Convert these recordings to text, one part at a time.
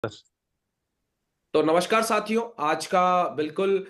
तो नमस्कार साथियों, आज का बिल्कुल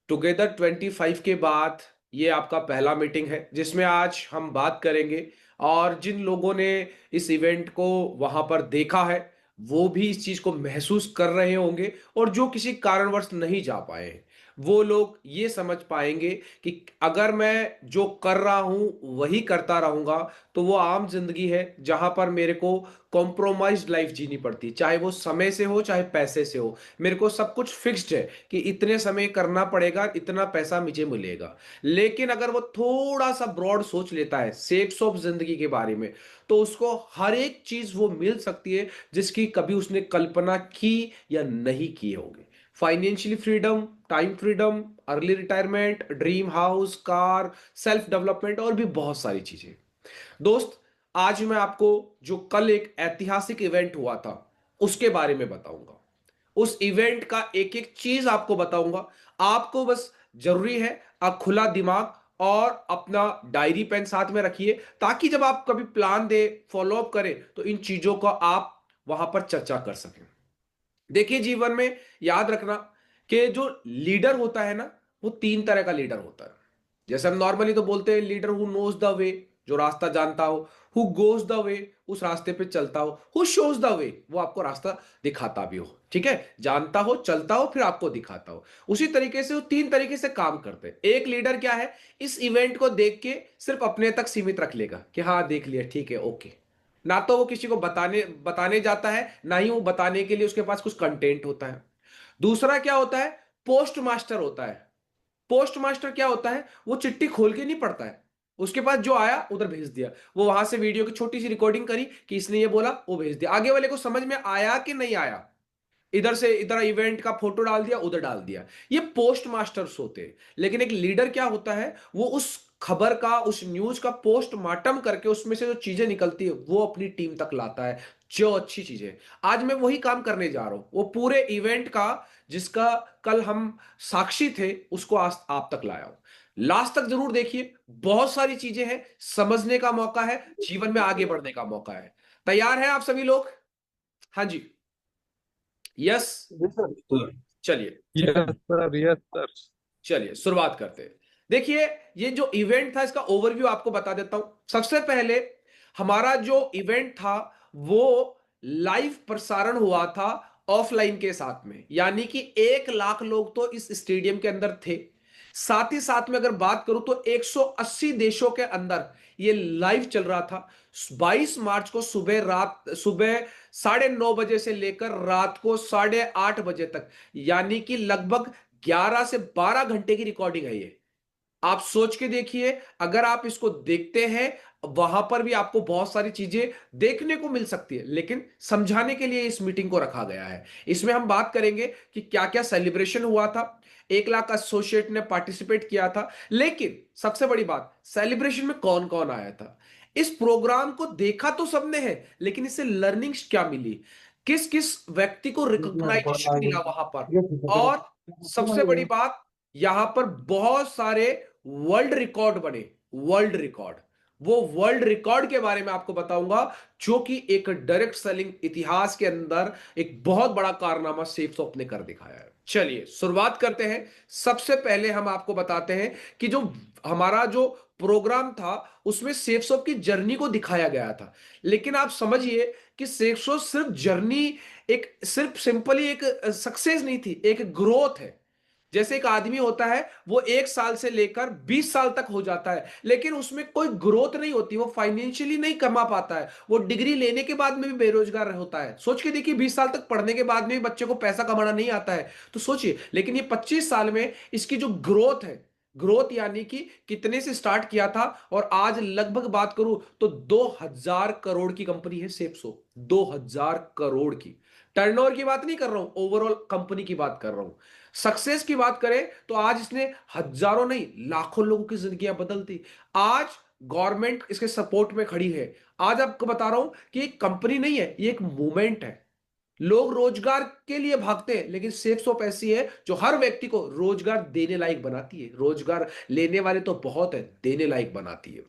टुगेदर 25 के बाद ये आपका पहला मीटिंग है जिसमें आज हम बात करेंगे। और जिन लोगों ने इस इवेंट को वहां पर देखा है वो भी इस चीज को महसूस कर रहे होंगे, और जो किसी कारणवश नहीं जा पाए हैं वो लोग ये समझ पाएंगे कि अगर मैं जो कर रहा हूं वही करता रहूंगा तो वो आम जिंदगी है जहां पर मेरे को कॉम्प्रोमाइज्ड लाइफ जीनी पड़ती, चाहे वो समय से हो चाहे पैसे से हो। मेरे को सब कुछ फिक्स्ड है कि इतने समय करना पड़ेगा, इतना पैसा मुझे मिलेगा। लेकिन अगर वो थोड़ा सा ब्रॉड सोच लेता है शेप्स ऑफ जिंदगी के बारे में, तो उसको हर एक चीज वो मिल सकती है जिसकी कभी उसने कल्पना की या नहीं की होगी। Financially freedom, time freedom, early retirement, dream house, car, self development और भी बहुत सारी चीजें। दोस्त, आज मैं आपको जो कल एक ऐतिहासिक इवेंट हुआ था उसके बारे में बताऊंगा। उस इवेंट का एक एक चीज आपको बताऊंगा। आपको बस जरूरी है आप खुला दिमाग और अपना डायरी पेन साथ में रखिए, ताकि जब आप कभी प्लान दे, फॉलो अप करें, तो इन चीजों का आप वहां पर चर्चा कर सकें। देखिए, जीवन में याद रखना कि जो लीडर होता है ना, वो तीन तरह का लीडर होता है। जैसे हम नॉर्मली तो बोलते हैं leader who knows the way, जो रास्ता जानता हो, हु गोज द वे, उस रास्ते पे चलता हो, हु शोज द वे, वो आपको रास्ता दिखाता भी हो। ठीक है, जानता हो, चलता हो, फिर आपको दिखाता हो। उसी तरीके से वो तीन तरीके से काम करते हैं। एक लीडर क्या है, इस इवेंट को देख के सिर्फ अपने तक सीमित रख लेगा कि हाँ देख लिया, ठीक है, ओके। ना तो वो किसी को बताने बताने जाता है, ना ही वो बताने के लिए उसके पास कुछ कंटेंट होता है। दूसरा क्या होता है, पोस्ट मास्टर होता है। पोस्ट मास्टर क्या होता है, वो चिट्ठी खोल के नहीं पढ़ता है, उसके पास जो आया उधर भेज दिया। वो वहां से वीडियो की छोटी सी रिकॉर्डिंग करी कि इसने ये बोला, वो भेज दिया। आगे वाले को समझ में आया कि नहीं आया, इधर से इधर इवेंट का फोटो डाल दिया, उधर डाल दिया। ये पोस्ट मास्टर्स होते हैं। लेकिन एक लीडर क्या होता है, वो उस खबर का, उस न्यूज का पोस्टमार्टम करके उसमें से जो चीजें निकलती है वो अपनी टीम तक लाता है, जो अच्छी चीजें। आज मैं वही काम करने जा रहा हूं, वो पूरे इवेंट का जिसका कल हम साक्षी थे उसको आज आप तक लाया हूं। लास्ट तक जरूर देखिए, बहुत सारी चीजें हैं, समझने का मौका है, जीवन में आगे बढ़ने का मौका है। तैयार हैं आप सभी लोग? हाँ जी, यस। जी सर। चलिए, यस सर, यस सर। चलिए शुरुआत करते हैं। देखिए, ये जो इवेंट था इसका ओवरव्यू आपको बता देता हूं। सबसे पहले हमारा जो इवेंट था वो लाइव प्रसारण हुआ था ऑफलाइन के साथ में, यानी कि 1 लाख लोग तो इस स्टेडियम के अंदर थे। साथ ही साथ में अगर बात करूं तो 180 देशों के अंदर ये लाइव चल रहा था। 22 मार्च को सुबह 9:30 बजे से लेकर रात को 8:30 बजे तक, यानी कि लगभग 11 से 12 घंटे की रिकॉर्डिंग है ये। आप सोच के देखिए, अगर आप इसको देखते हैं, वहां पर भी आपको बहुत सारी चीजें देखने को मिल सकती है, लेकिन समझाने के लिए इस मीटिंग को रखा गया है। इसमें हम बात करेंगे कि क्या क्या सेलिब्रेशन हुआ था। 1 लाख एसोसिएट ने पार्टिसिपेट किया था, लेकिन सबसे बड़ी बात, सेलिब्रेशन में कौन कौन आया था। इस प्रोग्राम को देखा तो सबने है, लेकिन इससे लर्निंग्स क्या मिली, किस किस व्यक्ति को रिकॉग्नाइजेशन मिला वहां पर। और सबसे बड़ी बात, यहां पर बहुत सारे वर्ल्ड रिकॉर्ड बने। वर्ल्ड रिकॉर्ड, वो वर्ल्ड रिकॉर्ड के बारे में आपको बताऊंगा, जो कि एक डायरेक्ट सेलिंग इतिहास के अंदर एक बहुत बड़ा कारनामा सेफसॉफ्ट ने कर दिखाया है। चलिए शुरुआत करते हैं। सबसे पहले हम आपको बताते हैं कि जो हमारा जो प्रोग्राम था उसमें सेफसॉफ्ट की जर्नी को दिखाया गया था। लेकिन आप समझिए कि सेफसॉफ्ट सिर्फ जर्नी, एक सिर्फ सिंपली एक सक्सेस नहीं थी, एक ग्रोथ है। जैसे एक आदमी होता है, वो 1 साल से लेकर 20 साल तक हो जाता है, लेकिन उसमें कोई ग्रोथ नहीं होती, वो फाइनेंशियली नहीं कमा पाता है, वो डिग्री लेने के बाद में भी बेरोजगार होता है। सोच के देखिए, 20 साल तक पढ़ने के बाद में भी बच्चे को पैसा कमाना नहीं आता है, तो सोचिए। लेकिन ये 25 साल में इसकी जो ग्रोथ है, ग्रोथ यानी कि कितने से स्टार्ट किया था और आज लगभग बात करूं तो 2000 करोड़ की कंपनी है सेप्सो। 2000 करोड़ की टर्नओवर की बात नहीं कर रहा हूं, ओवरऑल कंपनी की बात कर रहा हूं। सक्सेस की बात करें तो आज इसने हजारों नहीं लाखों लोगों की जिंदगियां बदल दी। आज गवर्नमेंट इसके सपोर्ट में खड़ी है। आज आपको बता रहा हूं कि एक कंपनी नहीं है, ये एक मूवमेंट है। लोग रोजगार के लिए भागते हैं, लेकिन सेफ सोप ऐसी है जो हर व्यक्ति को रोजगार देने लायक बनाती है। रोजगार लेने वाले तो बहुत है, देने लायक बनाती है।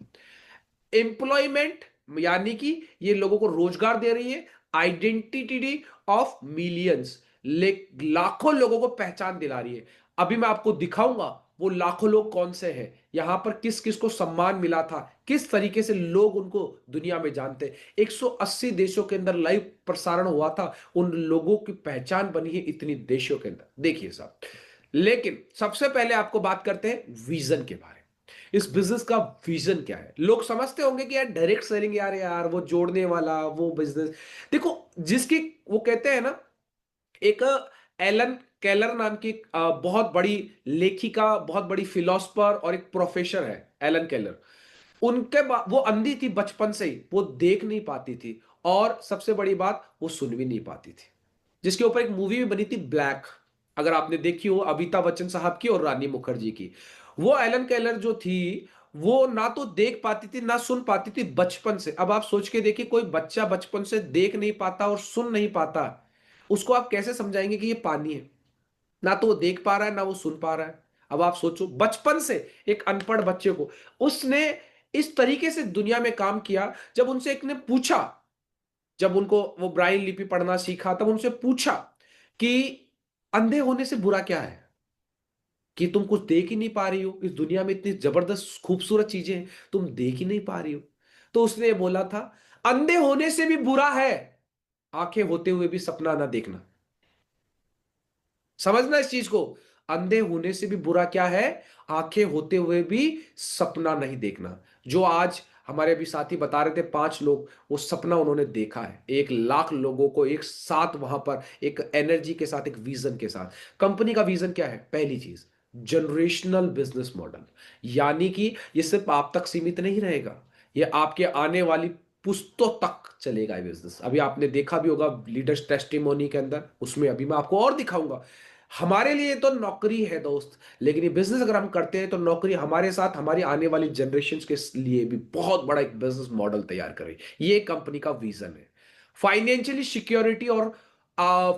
एम्प्लॉयमेंट यानी कि ये लोगों को रोजगार दे रही है, आइडेंटिटी ऑफ मिलियंस, लाखों लोगों को पहचान दिला रही है। अभी मैं आपको दिखाऊंगा वो लाखों लोग कौन से हैं, यहां पर किस किस को सम्मान मिला था, किस तरीके से लोग उनको दुनिया में जानते हैं। 180 देशों के अंदर लाइव प्रसारण हुआ था, उन लोगों की पहचान बनी है इतनी देशों के अंदर, देखिए साहब। लेकिन सबसे पहले आपको बात करते हैं विजन के बारे में। इस बिजनेस का विजन क्या है? लोग समझते होंगे कि यार डायरेक्ट सेलिंग, यार यार वो जोड़ने वाला वो बिजनेस। देखो, जिसकी वो कहते हैं ना, एक एलन केलर नाम की बहुत बड़ी लेखिका, बहुत बड़ी फिलोसफर और एक प्रोफेसर है एलन केलर। वो अंधी थी बचपन से ही, वो देख नहीं पाती थी, और सबसे बड़ी बात वो सुन भी नहीं पाती थी, जिसके ऊपर एक मूवी भी बनी थी ब्लैक, अगर आपने देखी हो, अमिताभ बच्चन साहब की और रानी मुखर्जी की। वो एलन केलर जो थी, वो ना तो देख पाती थी ना सुन पाती थी बचपन से। अब आप सोच के देखिए, कोई बच्चा बचपन से देख नहीं पाता और सुन नहीं पाता, उसको आप कैसे समझाएंगे कि ये पानी है? ना तो वो देख पा रहा है ना वो सुन पा रहा है। अब आप सोचो, बचपन से एक अनपढ़ बच्चे को उसने इस तरीके से दुनिया में काम किया। जब उनसे एक ने पूछा, जब उनको वो ब्राइल लिपि पढ़ना सीखा, तब उनसे पूछा कि अंधे होने से बुरा क्या है, कि तुम कुछ देख ही नहीं पा रही हो, इस दुनिया में इतनी जबरदस्त खूबसूरत चीजें हैं, तुम देख ही नहीं पा रही हो। तो उसने ये बोला था, अंधे होने से भी बुरा है आंखें होते हुए भी सपना ना देखना। समझना इस चीज को, अंधे होने से भी बुरा क्या है, आंखें होते हुए भी सपना नहीं देखना। जो आज हमारे अभी साथी बता रहे थे, 5 लोग, वो सपना उन्होंने देखा है 1 लाख लोगों को एक साथ, वहां पर एक एनर्जी के साथ, एक विजन के साथ। कंपनी का विजन क्या है? पहली चीज, जनरेशनल बिजनेस मॉडल, यानी कि ये सिर्फ आप तक सीमित नहीं रहेगा, ये आपके आने वाली पुश्तों तक चलेगा ये बिजनेस। अभी आपने देखा भी होगा लीडर्स टेस्टिमोनी के अंदर, उसमें अभी मैं आपको और दिखाऊंगा। हमारे लिए तो नौकरी है दोस्त, लेकिन ये बिजनेस अगर हम करते हैं तो नौकरी हमारे साथ हमारी आने वाली जनरेशन के लिए भी बहुत बड़ा एक बिजनेस मॉडल तैयार करे। ये कंपनी का विजन है। फाइनेंशियली सिक्योरिटी और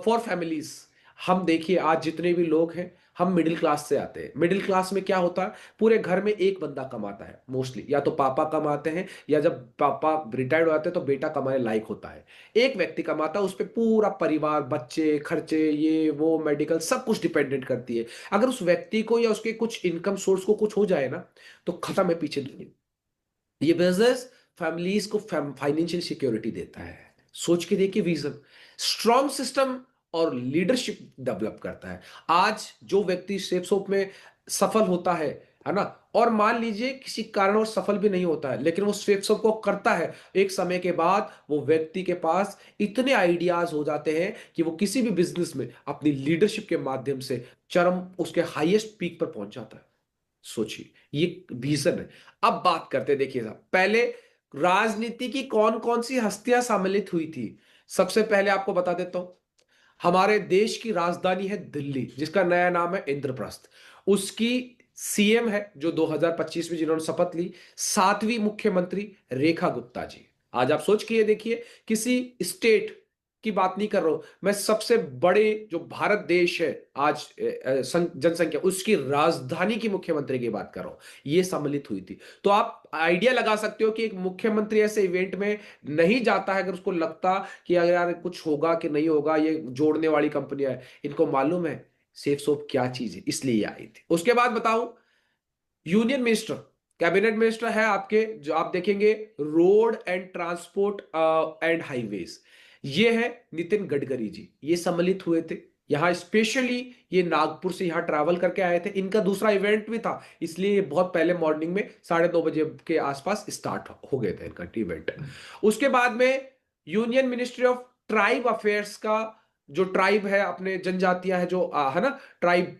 फॉर फैमिलीज। हम देखिए, आज जितने भी लोग हैं, हम मिडिल क्लास से आते हैं। मिडिल क्लास में क्या होता है, पूरे घर में एक बंदा कमाता है मोस्टली, या तो पापा कमाते हैं, या जब पापा रिटायर्ड हो जाते हैं तो बेटा कमाने लायक होता है। एक व्यक्ति कमाता है, उस पर पूरा परिवार, बच्चे, खर्चे, ये वो, मेडिकल, सब कुछ डिपेंडेंट करती है। अगर उस व्यक्ति को या उसके कुछ इनकम सोर्स को कुछ हो जाए ना, तो खत्म है पीछे दुनिया। ये बिजनेस फैमिलीज को फाइनेंशियल सिक्योरिटी देता है। सोच के देखिए, विजन, स्ट्रॉन्ग सिस्टम और लीडरशिप डेवलप करता है। आज जो व्यक्ति सेफ सोप में सफल होता है ना, और मान लीजिए किसी कारण और सफल भी नहीं होता है, लेकिन वो स्वेप सोप को करता है, एक समय के बाद वो व्यक्ति के पास इतने आइडियाज हो जाते हैं कि वो किसी भी बिजनेस में अपनी लीडरशिप के माध्यम से चरम, उसके हाईएस्ट पीक पर पहुंच जाता है। सोचिए, ये विजन है। अब बात करते हैं, देखिए साहब, पहले राजनीति की कौन कौन सी हस्तियां सम्मिलित हुई थी। सबसे पहले आपको बता देता हूं, हमारे देश की राजधानी है दिल्ली, जिसका नया नाम है इंद्रप्रस्थ। उसकी सीएम है जो 2025 में जिन्होंने शपथ ली, 7वीं मुख्यमंत्री रेखा गुप्ता जी। आज आप सोच के ये देखिए, किसी स्टेट की बात नहीं कर रहा हूं मैं, सबसे बड़े जो भारत देश है आज जनसंख्या, उसकी राजधानी की मुख्यमंत्री की बात कर रहा हूं, ये सम्मिलित हुई थी। तो आप आइडिया लगा सकते हो कि एक मुख्यमंत्री ऐसे इवेंट में नहीं जाता है अगर उसको लगता कि अगर यार कुछ होगा कि नहीं होगा, ये जोड़ने वाली कंपनियां है, इनको मालूम है सेफ सोप क्या चीज है, इसलिए ये आई थी। उसके बाद बताऊं, यूनियन मिनिस्टर, कैबिनेट मिनिस्टर है आपके, जो आप देखेंगे road and transport and highways, ये है नितिन गडकरी जी, ये सम्मिलित हुए थे यहां स्पेशली। ये नागपुर से यहां ट्रैवल करके आए थे, इनका दूसरा इवेंट भी था, इसलिए ये बहुत पहले मॉर्निंग में 2:30 बजे के आसपास स्टार्ट हो गए थे इनका इवेंट। उसके बाद में union ministry of tribe affairs का, जो ट्राइब है अपने जनजातियां है जो है ना, ट्राइब,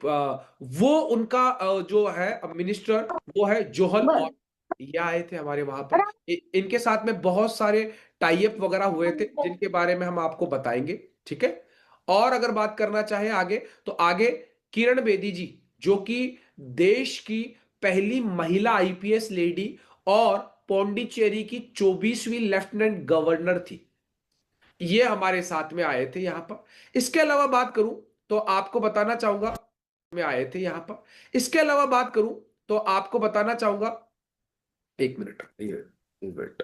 वो उनका जो है मिनिस्टर, वो है जोहल, और ये आए थे हमारे वहां पर। इनके साथ में बहुत सारे टाई अप वगैरह हुए थे, जिनके बारे में हम आपको बताएंगे, ठीक है। और अगर बात करना चाहे आगे, तो आगे किरण बेदी जी, जो कि देश की पहली महिला आईपीएस लेडी और पौंडीचेरी की 24वीं लेफ्टिनेंट गवर्नर थी, ये हमारे साथ में आए थे यहां पर। इसके अलावा बात करूं तो आपको बताना चाहूंगा, में आए थे यहां पर। इसके अलावा बात करूं तो आपको बताना चाहूंगा, 1 मिनट, ये एक मिनट,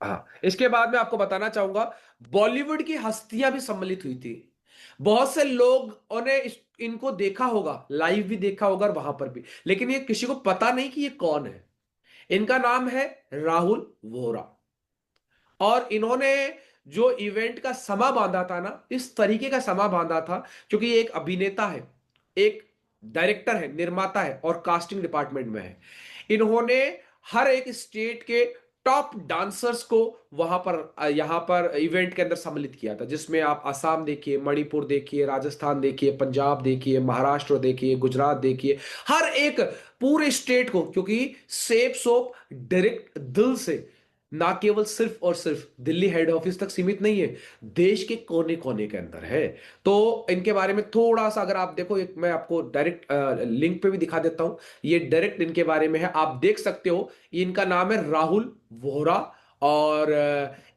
हाँ, इसके बाद मैं आपको बताना चाहूंगा, बॉलीवुड की हस्तियां भी सम्मिलित हुई थी। बहुत से लोगों ने इनको देखा होगा, लाइव भी देखा होगा और वहां पर भी, लेकिन ये किसी को पता नहीं कि ये कौन है। इनका नाम है राहुल वोहरा। और इन्होंने जो इवेंट का समा बांधा था ना, इस तरीके का समा बांधा था, क्योंकि ये एक अभिनेता है, एक डायरेक्टर है, निर्माता है और कास्टिंग डिपार्टमेंट में है। इन्होंने हर एक स्टेट के टॉप डांसर्स को वहां पर यहां पर इवेंट के अंदर सम्मिलित किया था, जिसमें आप असम देखिए, मणिपुर देखिए, राजस्थान देखिए, पंजाब देखिए, महाराष्ट्र देखिए, गुजरात देखिए, हर एक पूरे स्टेट को, क्योंकि सेप सोप डायरेक्ट दिल से, ना केवल सिर्फ और सिर्फ दिल्ली हेड ऑफिस तक सीमित नहीं है, देश के कोने कोने के अंदर है। तो इनके बारे में थोड़ा सा अगर आप देखो, एक मैं आपको डायरेक्ट लिंक पे भी दिखा देता हूं, ये डायरेक्ट इनके बारे में है, आप देख सकते हो। इनका नाम है राहुल वोहरा। और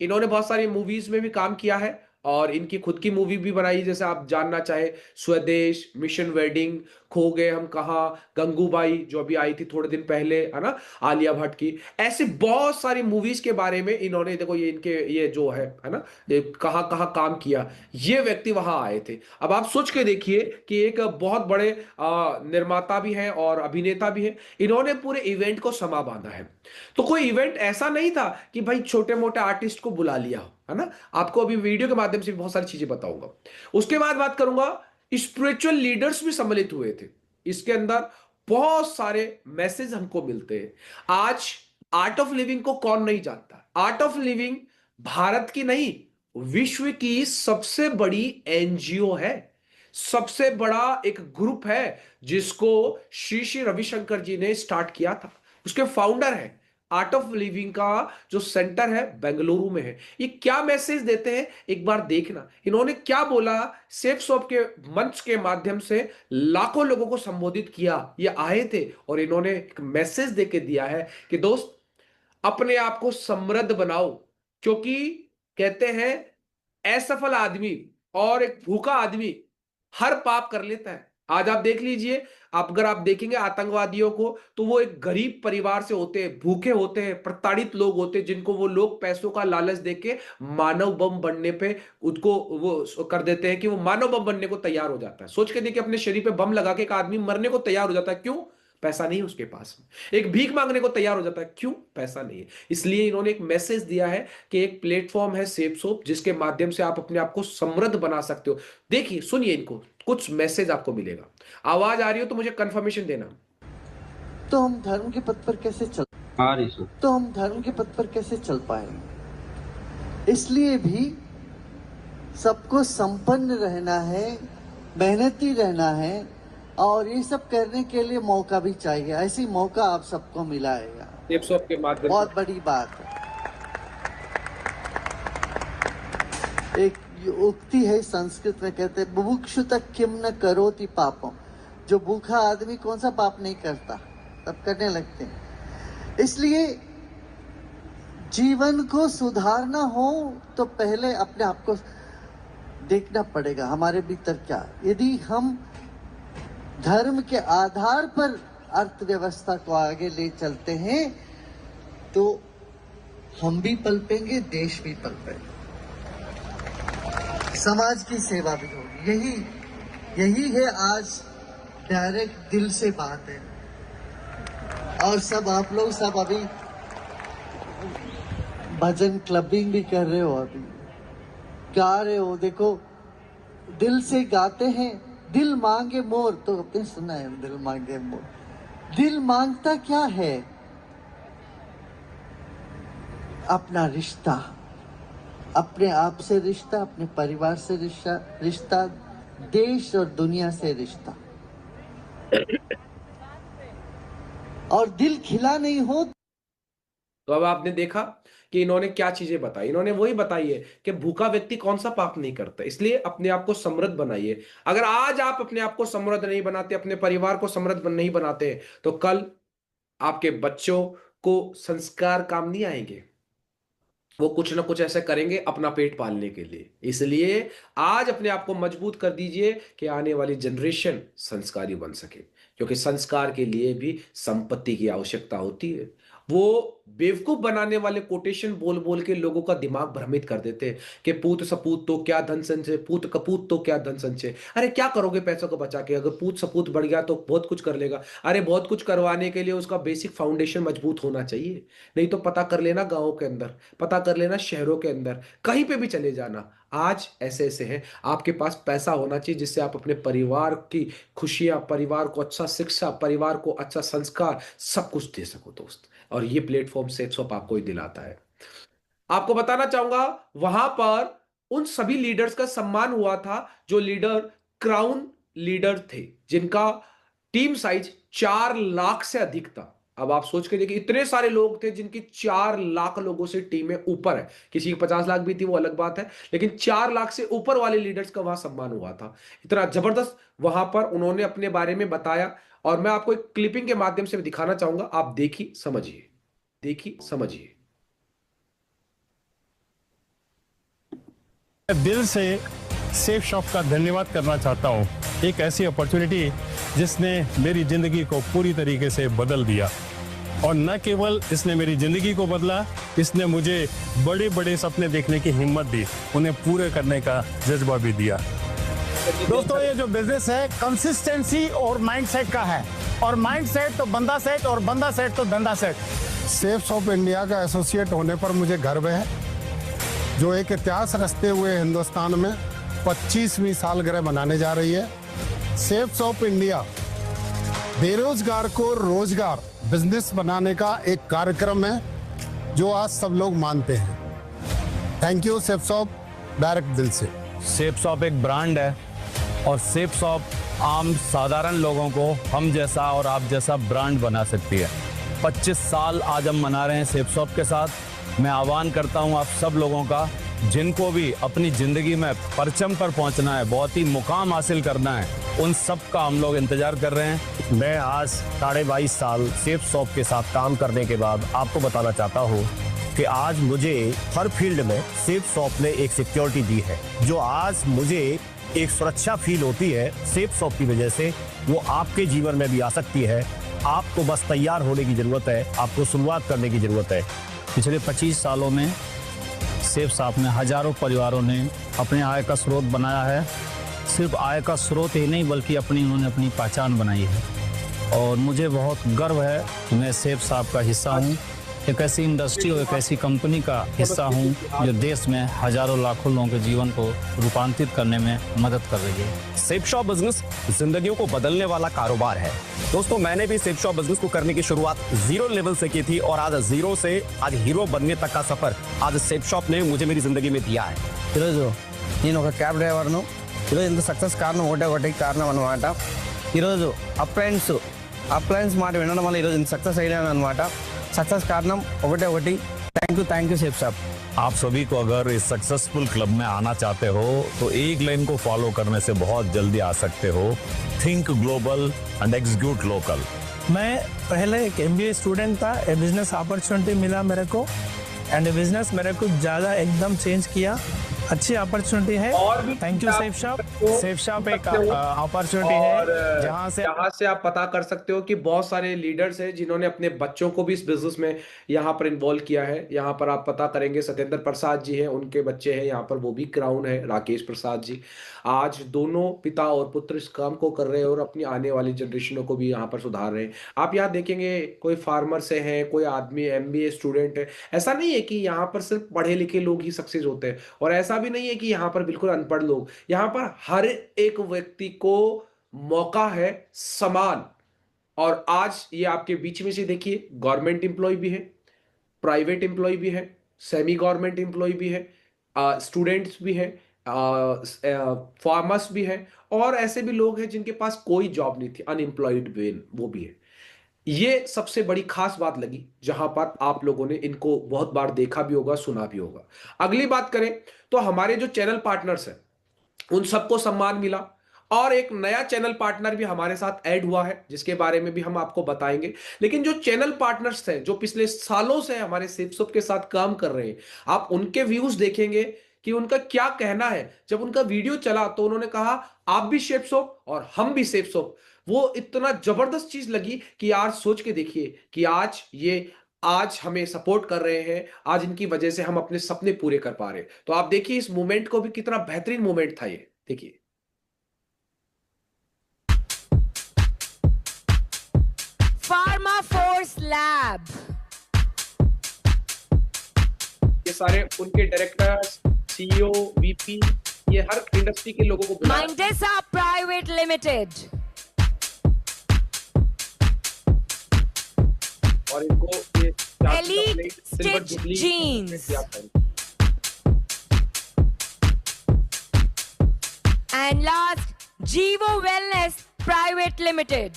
इन्होंने बहुत सारी मूवीज में भी काम किया है, और इनकी खुद की मूवी भी बनाई, जैसे आप जानना चाहे, स्वदेश, मिशन वेडिंग, खो गए हम कहाँ, गंगूबाई जो अभी आई थी थोड़े दिन पहले, है ना, आलिया भट्ट की। ऐसे बहुत सारी मूवीज के बारे में इन्होंने, देखो ये इनके, ये जो है ना, ये कहाँ कहाँ काम किया, ये व्यक्ति वहां आए थे। अब आप सोच के देखिए कि एक बहुत बड़े निर्माता भी हैं और अभिनेता भी हैं, इन्होंने पूरे इवेंट को समा बांधा है। तो कोई इवेंट ऐसा नहीं था कि भाई छोटे मोटे आर्टिस्ट को बुला लिया हो, है ना। आपको अभी वीडियो के माध्यम से भी बहुत सारी चीजें बताऊंगा। उसके बाद बात करूंगा, स्पिरिचुअल लीडर्स भी सम्मिलित हुए थे इसके अंदर। बहुत सारे मैसेज हमको मिलते हैं आज। आर्ट ऑफ लिविंग को कौन नहीं जानता? आर्ट ऑफ लिविंग भारत की नहीं, विश्व की सबसे बड़ी एनजीओ है, सबसे बड़ा एक ग्रुप है, जिसको श्री श्री रविशंकर जी ने स्टार्ट किया था। उसके फाउंडर है। आर्ट ऑफ लिविंग का जो सेंटर है बेंगलुरु में है। ये क्या मैसेज देते हैं एक बार देखना, इन्होंने क्या बोला। सेफ शॉप के मंच के माध्यम से लाखों लोगों को संबोधित किया, ये आए थे और इन्होंने एक मैसेज देके दिया है कि दोस्त, अपने आप को समृद्ध बनाओ, क्योंकि कहते हैं असफल आदमी और एक भूखा आदमी हर पाप कर लेता है। आज आप देख लीजिए, आप अगर आप देखेंगे आतंकवादियों को, तो वो एक गरीब परिवार से होते हैं, भूखे होते हैं, प्रताड़ित लोग होते हैं, जिनको वो लोग पैसों का लालच देके मानव बम बनने पे उसको वो कर देते हैं कि वो मानव बम बनने को तैयार हो जाता है। सोच के देखिए, अपने शरीर पे बम लगा के एक आदमी मरने को तैयार हो जाता है, क्यों? पैसा नहीं है उसके पास। एक भीख मांगने को तैयार हो जाता है, क्यों? पैसा नहीं है। इसलिए इन्होंने एक मैसेज दिया है कि एक प्लेटफॉर्म है सेफ सोप, जिसके माध्यम से आप अपने आप को समृद्ध बना सकते हो। देखिए, सुनिए इनको, कुछ मैसेज आपको मिलेगा। आवाज आ रही हो तो मुझे कंफर्मेशन देना। तो हम धर्म के पथ पर कैसे चल हाँ ऋषु। तो हम धर्म के पथ पर कैसे चल पाएंगे? इसलिए भी सबको संपन्न रहना है, मेहनती रहना है, और ये सब करने के लिए मौका भी चाहिए। ऐसी मौका आप सबको मिला है यार, सेफ सोप के माध्यम से। बहुत बड़ी बात है। एक उक्ति है संस्कृत में, कहते हैं बुभुक्षुत किम न करोति पापम। जो भूखा आदमी कौन सा पाप नहीं करता, सब करने लगते हैं। इसलिए जीवन को सुधारना हो तो पहले अपने आप को देखना पड़ेगा, हमारे भीतर क्या। यदि हम धर्म के आधार पर अर्थव्यवस्था को आगे ले चलते हैं तो हम भी पलपेंगे, देश भी पलपेगा, समाज की सेवा भी होगी। यही है आज डायरेक्ट दिल से बात है। और सब आप लोग सब अभी भजन क्लबिंग भी कर रहे हो, अभी गा रहे हो, देखो दिल से गाते हैं। दिल मांगे मोर, तो आपने सुना है, दिल मांगे मोर। दिल मांगता क्या है? अपना रिश्ता, अपने आप से रिश्ता, अपने परिवार से रिश्ता, देश और दुनिया से रिश्ता। और दिल खिला नहीं हो। तो अब आपने देखा कि इन्होंने क्या चीजें बताई। इन्होंने वही बताई है कि भूखा व्यक्ति कौन सा पाप नहीं करता, इसलिए अपने आप को समृद्ध बनाइए। अगर आज आप अपने आप को समृद्ध नहीं बनाते, अपने परिवार को समृद्ध नहीं बनाते, तो कल आपके बच्चों को संस्कार काम नहीं आएंगे। वो कुछ ना कुछ ऐसे करेंगे अपना पेट पालने के लिए। इसलिए आज अपने आप को मजबूत कर दीजिए कि आने वाली जनरेशन संस्कारी बन सके, क्योंकि संस्कार के लिए भी संपत्ति की आवश्यकता होती है। वो बेवकूफ बनाने वाले कोटेशन बोल बोल के लोगों का दिमाग भ्रमित कर देते हैं कि पूत सपूत तो क्या धन संचय, पूत कपूत तो क्या धन संचय। अरे क्या करोगे पैसों को बचा के? अगर पूत सपूत बढ़ गया तो बहुत कुछ कर लेगा। अरे बहुत कुछ करवाने के लिए उसका बेसिक फाउंडेशन मजबूत होना चाहिए। नहीं तो पता कर लेना गांवों के अंदर, पता कर लेना शहरों के अंदर, कहीं पे भी चले जाना, आज ऐसे ऐसे हैं। आपके पास पैसा होना चाहिए जिससे आप अपने परिवार की खुशियां, परिवार को अच्छा शिक्षा, परिवार को अच्छा संस्कार, सब कुछ दे सको दोस्त। और ये प्लेटफॉर्म सेट्सअप आपको ही दिलाता है। आपको बताना चाहूंगा, वहां पर उन सभी लीडर्स का सम्मान हुआ था जो लीडर क्राउन लीडर थे, जिनका टीम साइज 4 लाख से अधिक था। अब आप सोच के देखिए, इतने सारे लोग थे जिनकी 4 लाख लोगों से टीमें ऊपर है। किसी की 50 लाख भी थी, वो अलग बात है, लेकिन 4 लाख से ऊपर वाले लीडर्स का वहां सम्मान हुआ था। इतना जबरदस्त वहां पर उन्होंने अपने बारे में बताया। और मैं आपको एक क्लिपिंग के माध्यम से दिखाना चाहूंगा, आप देखिए समझिए, देखिए समझिए। मैं दिल से सेफ शॉप का धन्यवाद करना चाहता हूँ। एक ऐसी अपॉर्चुनिटी जिसने मेरी ज़िंदगी को पूरी तरीके से बदल दिया, और न केवल इसने मेरी ज़िंदगी को बदला, इसने मुझे बड़े बड़े सपने देखने की हिम्मत दी, उन्हें पूरे करने का जज्बा भी दिया। दोस्तों, ये जो बिजनेस है कंसिस्टेंसी और माइंडसेट का है, और माइंडसेट तो बंदा सेट, और बंदा सेट तो धंधा सेट। सेफ शॉप इंडिया का एसोसिएट होने पर मुझे गर्व है, जो एक इतिहास रचते हुए हिंदुस्तान में 25वीं सालगिरह मनाने जा रही है। सेफ शॉप इंडिया बेरोजगार को रोजगार, बिजनेस बनाने का एक कार्यक्रम है जो आज सब लोग मानते हैं। Thank you safe shop, direct दिल से। सेफ शॉप एक ब्रांड है, और सेफ शॉप आम साधारण लोगों को हम जैसा और आप जैसा ब्रांड बना सकती है। 25 साल आज हम मना रहे हैं सेफ शॉप के साथ। मैं आह्वान करता हूं आप सब लोगों का, जिनको भी अपनी ज़िंदगी में परचम पर पहुंचना है, बहुत ही मुकाम हासिल करना है, उन सब का हम लोग इंतजार कर रहे हैं। मैं आज 22.5 साल सेफ शॉप के साथ काम करने के बाद आपको बताना चाहता हूँ कि आज मुझे हर फील्ड में सेफ शॉप ने एक सिक्योरिटी दी है, जो आज मुझे एक सुरक्षा फील होती है सेफ शॉप की वजह से, वो आपके जीवन में भी आ सकती है। आपको बस तैयार होने की ज़रूरत है, आपको शुरुआत करने की ज़रूरत है। पिछले 25 सालों में सेफ शॉप में हजारों परिवारों ने अपने आय का स्रोत बनाया है। सिर्फ आय का स्रोत ही नहीं, बल्कि उन्होंने अपनी पहचान बनाई है। और मुझे बहुत गर्व है कि मैं सेफ शॉप का हिस्सा हूँ, एक ऐसी इंडस्ट्री और एक ऐसी कंपनी का हिस्सा हूँ जो देश में हजारों लाखों लोगों के जीवन को रूपांतरित करने में मदद कर रही है। सेफ शॉप बिजनेस जिंदगियों को बदलने वाला कारोबार है। दोस्तों, मैंने भी सेफ शॉप बिजनेस को करने की शुरुआत 0 लेवल से की थी, और आज 0 से आज हीरो बनने तक का सफर आज सेफ शॉप ने मुझे मेरी जिंदगी में दिया है। कैब ड्राइवर इंत सक्सेस कारण ఒకటే కారణం అన్నమాట। ఈరోజు అప్లయన్స్ మాట వినడం వల్ల ఈరోజు ఇంత సక్సెస్ అయ్యాను అన్నమాట। సక్సెస్ కారణం ఒకటి। Thank you safe shop. आप सभी को अगर इस सक्सेसफुल क्लब में आना चाहते हो तो एक लाइन को फॉलो करने से बहुत जल्दी आ सकते हो। Think global and execute local. मैं पहले एक MBA स्टूडेंट था, ए बिजनेस अपॉर्चुनिटी मिला मेरे को, एंड बिजनेस मेरे को ज़्यादा एकदम चेंज किया। अच्छी अपॉर्चुनिटी है। Thank you safe shop. Safe shop एक अपॉर्चुनिटी है जहां से आप पता कर सकते हो कि बहुत सारे लीडर्स हैं जिन्होंने अपने बच्चों को भी इस बिजनेस में यहाँ पर इन्वॉल्व किया है। यहाँ पर आप पता करेंगे सत्येंद्र प्रसाद जी हैं, उनके बच्चे हैं यहाँ पर, वो भी क्राउन है, राकेश प्रसाद जी। आज दोनों पिता और पुत्र इस काम को कर रहे हैं और अपनी आने वाली जनरेशनों को भी यहाँ पर सुधार रहे हैं। आप यहाँ देखेंगे कोई फार्मर से है, कोई आदमी MBA स्टूडेंट है। ऐसा नहीं है कि यहाँ पर सिर्फ पढ़े लिखे लोग ही सक्सेस होते हैं, और ऐसा भी नहीं है कि यहाँ पर बिल्कुल अनपढ़ लोग। यहाँ पर हर एक व्यक्ति को मौका है समान। और आज ये आपके बीच में से देखिए, गवर्नमेंट एम्प्लॉय भी है, प्राइवेट एम्प्लॉय भी है, सेमी गवर्नमेंट एम्प्लॉय भी है, स्टूडेंट्स भी है, फार्मर्स भी है, और ऐसे भी लोग हैं जिनके पास कोई जॉब नहीं थी, अनएम्प्लॉयड वो भी है। ये सबसे बड़ी खास बात लगी, जहां पर आप लोगों ने इनको बहुत बार देखा भी होगा, सुना भी होगा। अगली बात करें तो हमारे जो चैनल पार्टनर्स हैं उन सबको सम्मान मिला, और एक नया चैनल पार्टनर भी हमारे साथ ऐड हुआ है, जिसके बारे में भी हम आपको बताएंगे। लेकिन जो चैनल पार्टनर्स हैं जो पिछले सालों से हमारे सेफसॉप के साथ काम कर रहे हैं, आप उनके व्यूज देखेंगे कि उनका क्या कहना है। जब उनका वीडियो चला तो उन्होंने कहा आप भी सेफसॉप और हम भी सेफसॉप। वो इतना जबरदस्त चीज लगी कि यार सोच के देखिए कि आज ये आज हमें सपोर्ट कर रहे हैं, आज इनकी वजह से हम अपने सपने पूरे कर पा रहे हैं। तो आप देखिए इस मोमेंट को भी, कितना बेहतरीन मोमेंट था ये, देखिए। फार्मा फोर्स लैब, ये सारे उनके डायरेक्टर्स, सीईओ, वीपी, ये हर इंडस्ट्री के लोगों को बुलाया। Mindesa प्राइवेट लिमिटेड, और इनको ये Elite Stitch Jeans, and last Jeevo Wellness Private Limited.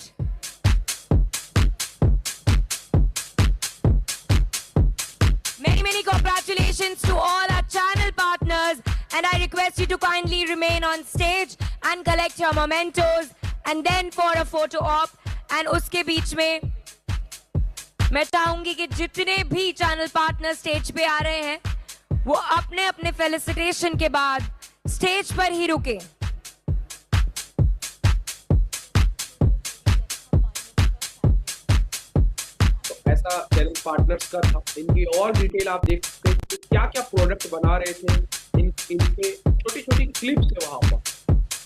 Many congratulations to all our channel partners, and I request you to kindly remain on stage and collect your mementos and then for a photo op. And उसके बीच में मैं चाहूंगी कि जितने भी channel partner stage पे आ रहे हैं वो अपने अपने फेलिसिटेशन के बाद स्टेज पर ही रुके। तो ऐसा चैनल पार्टनर्स का था। इनकी और डिटेल आप देख सकते हैं कि क्या क्या प्रोडक्ट बना रहे थे। इनके छोटी छोटी क्लिप्स है वहां पर,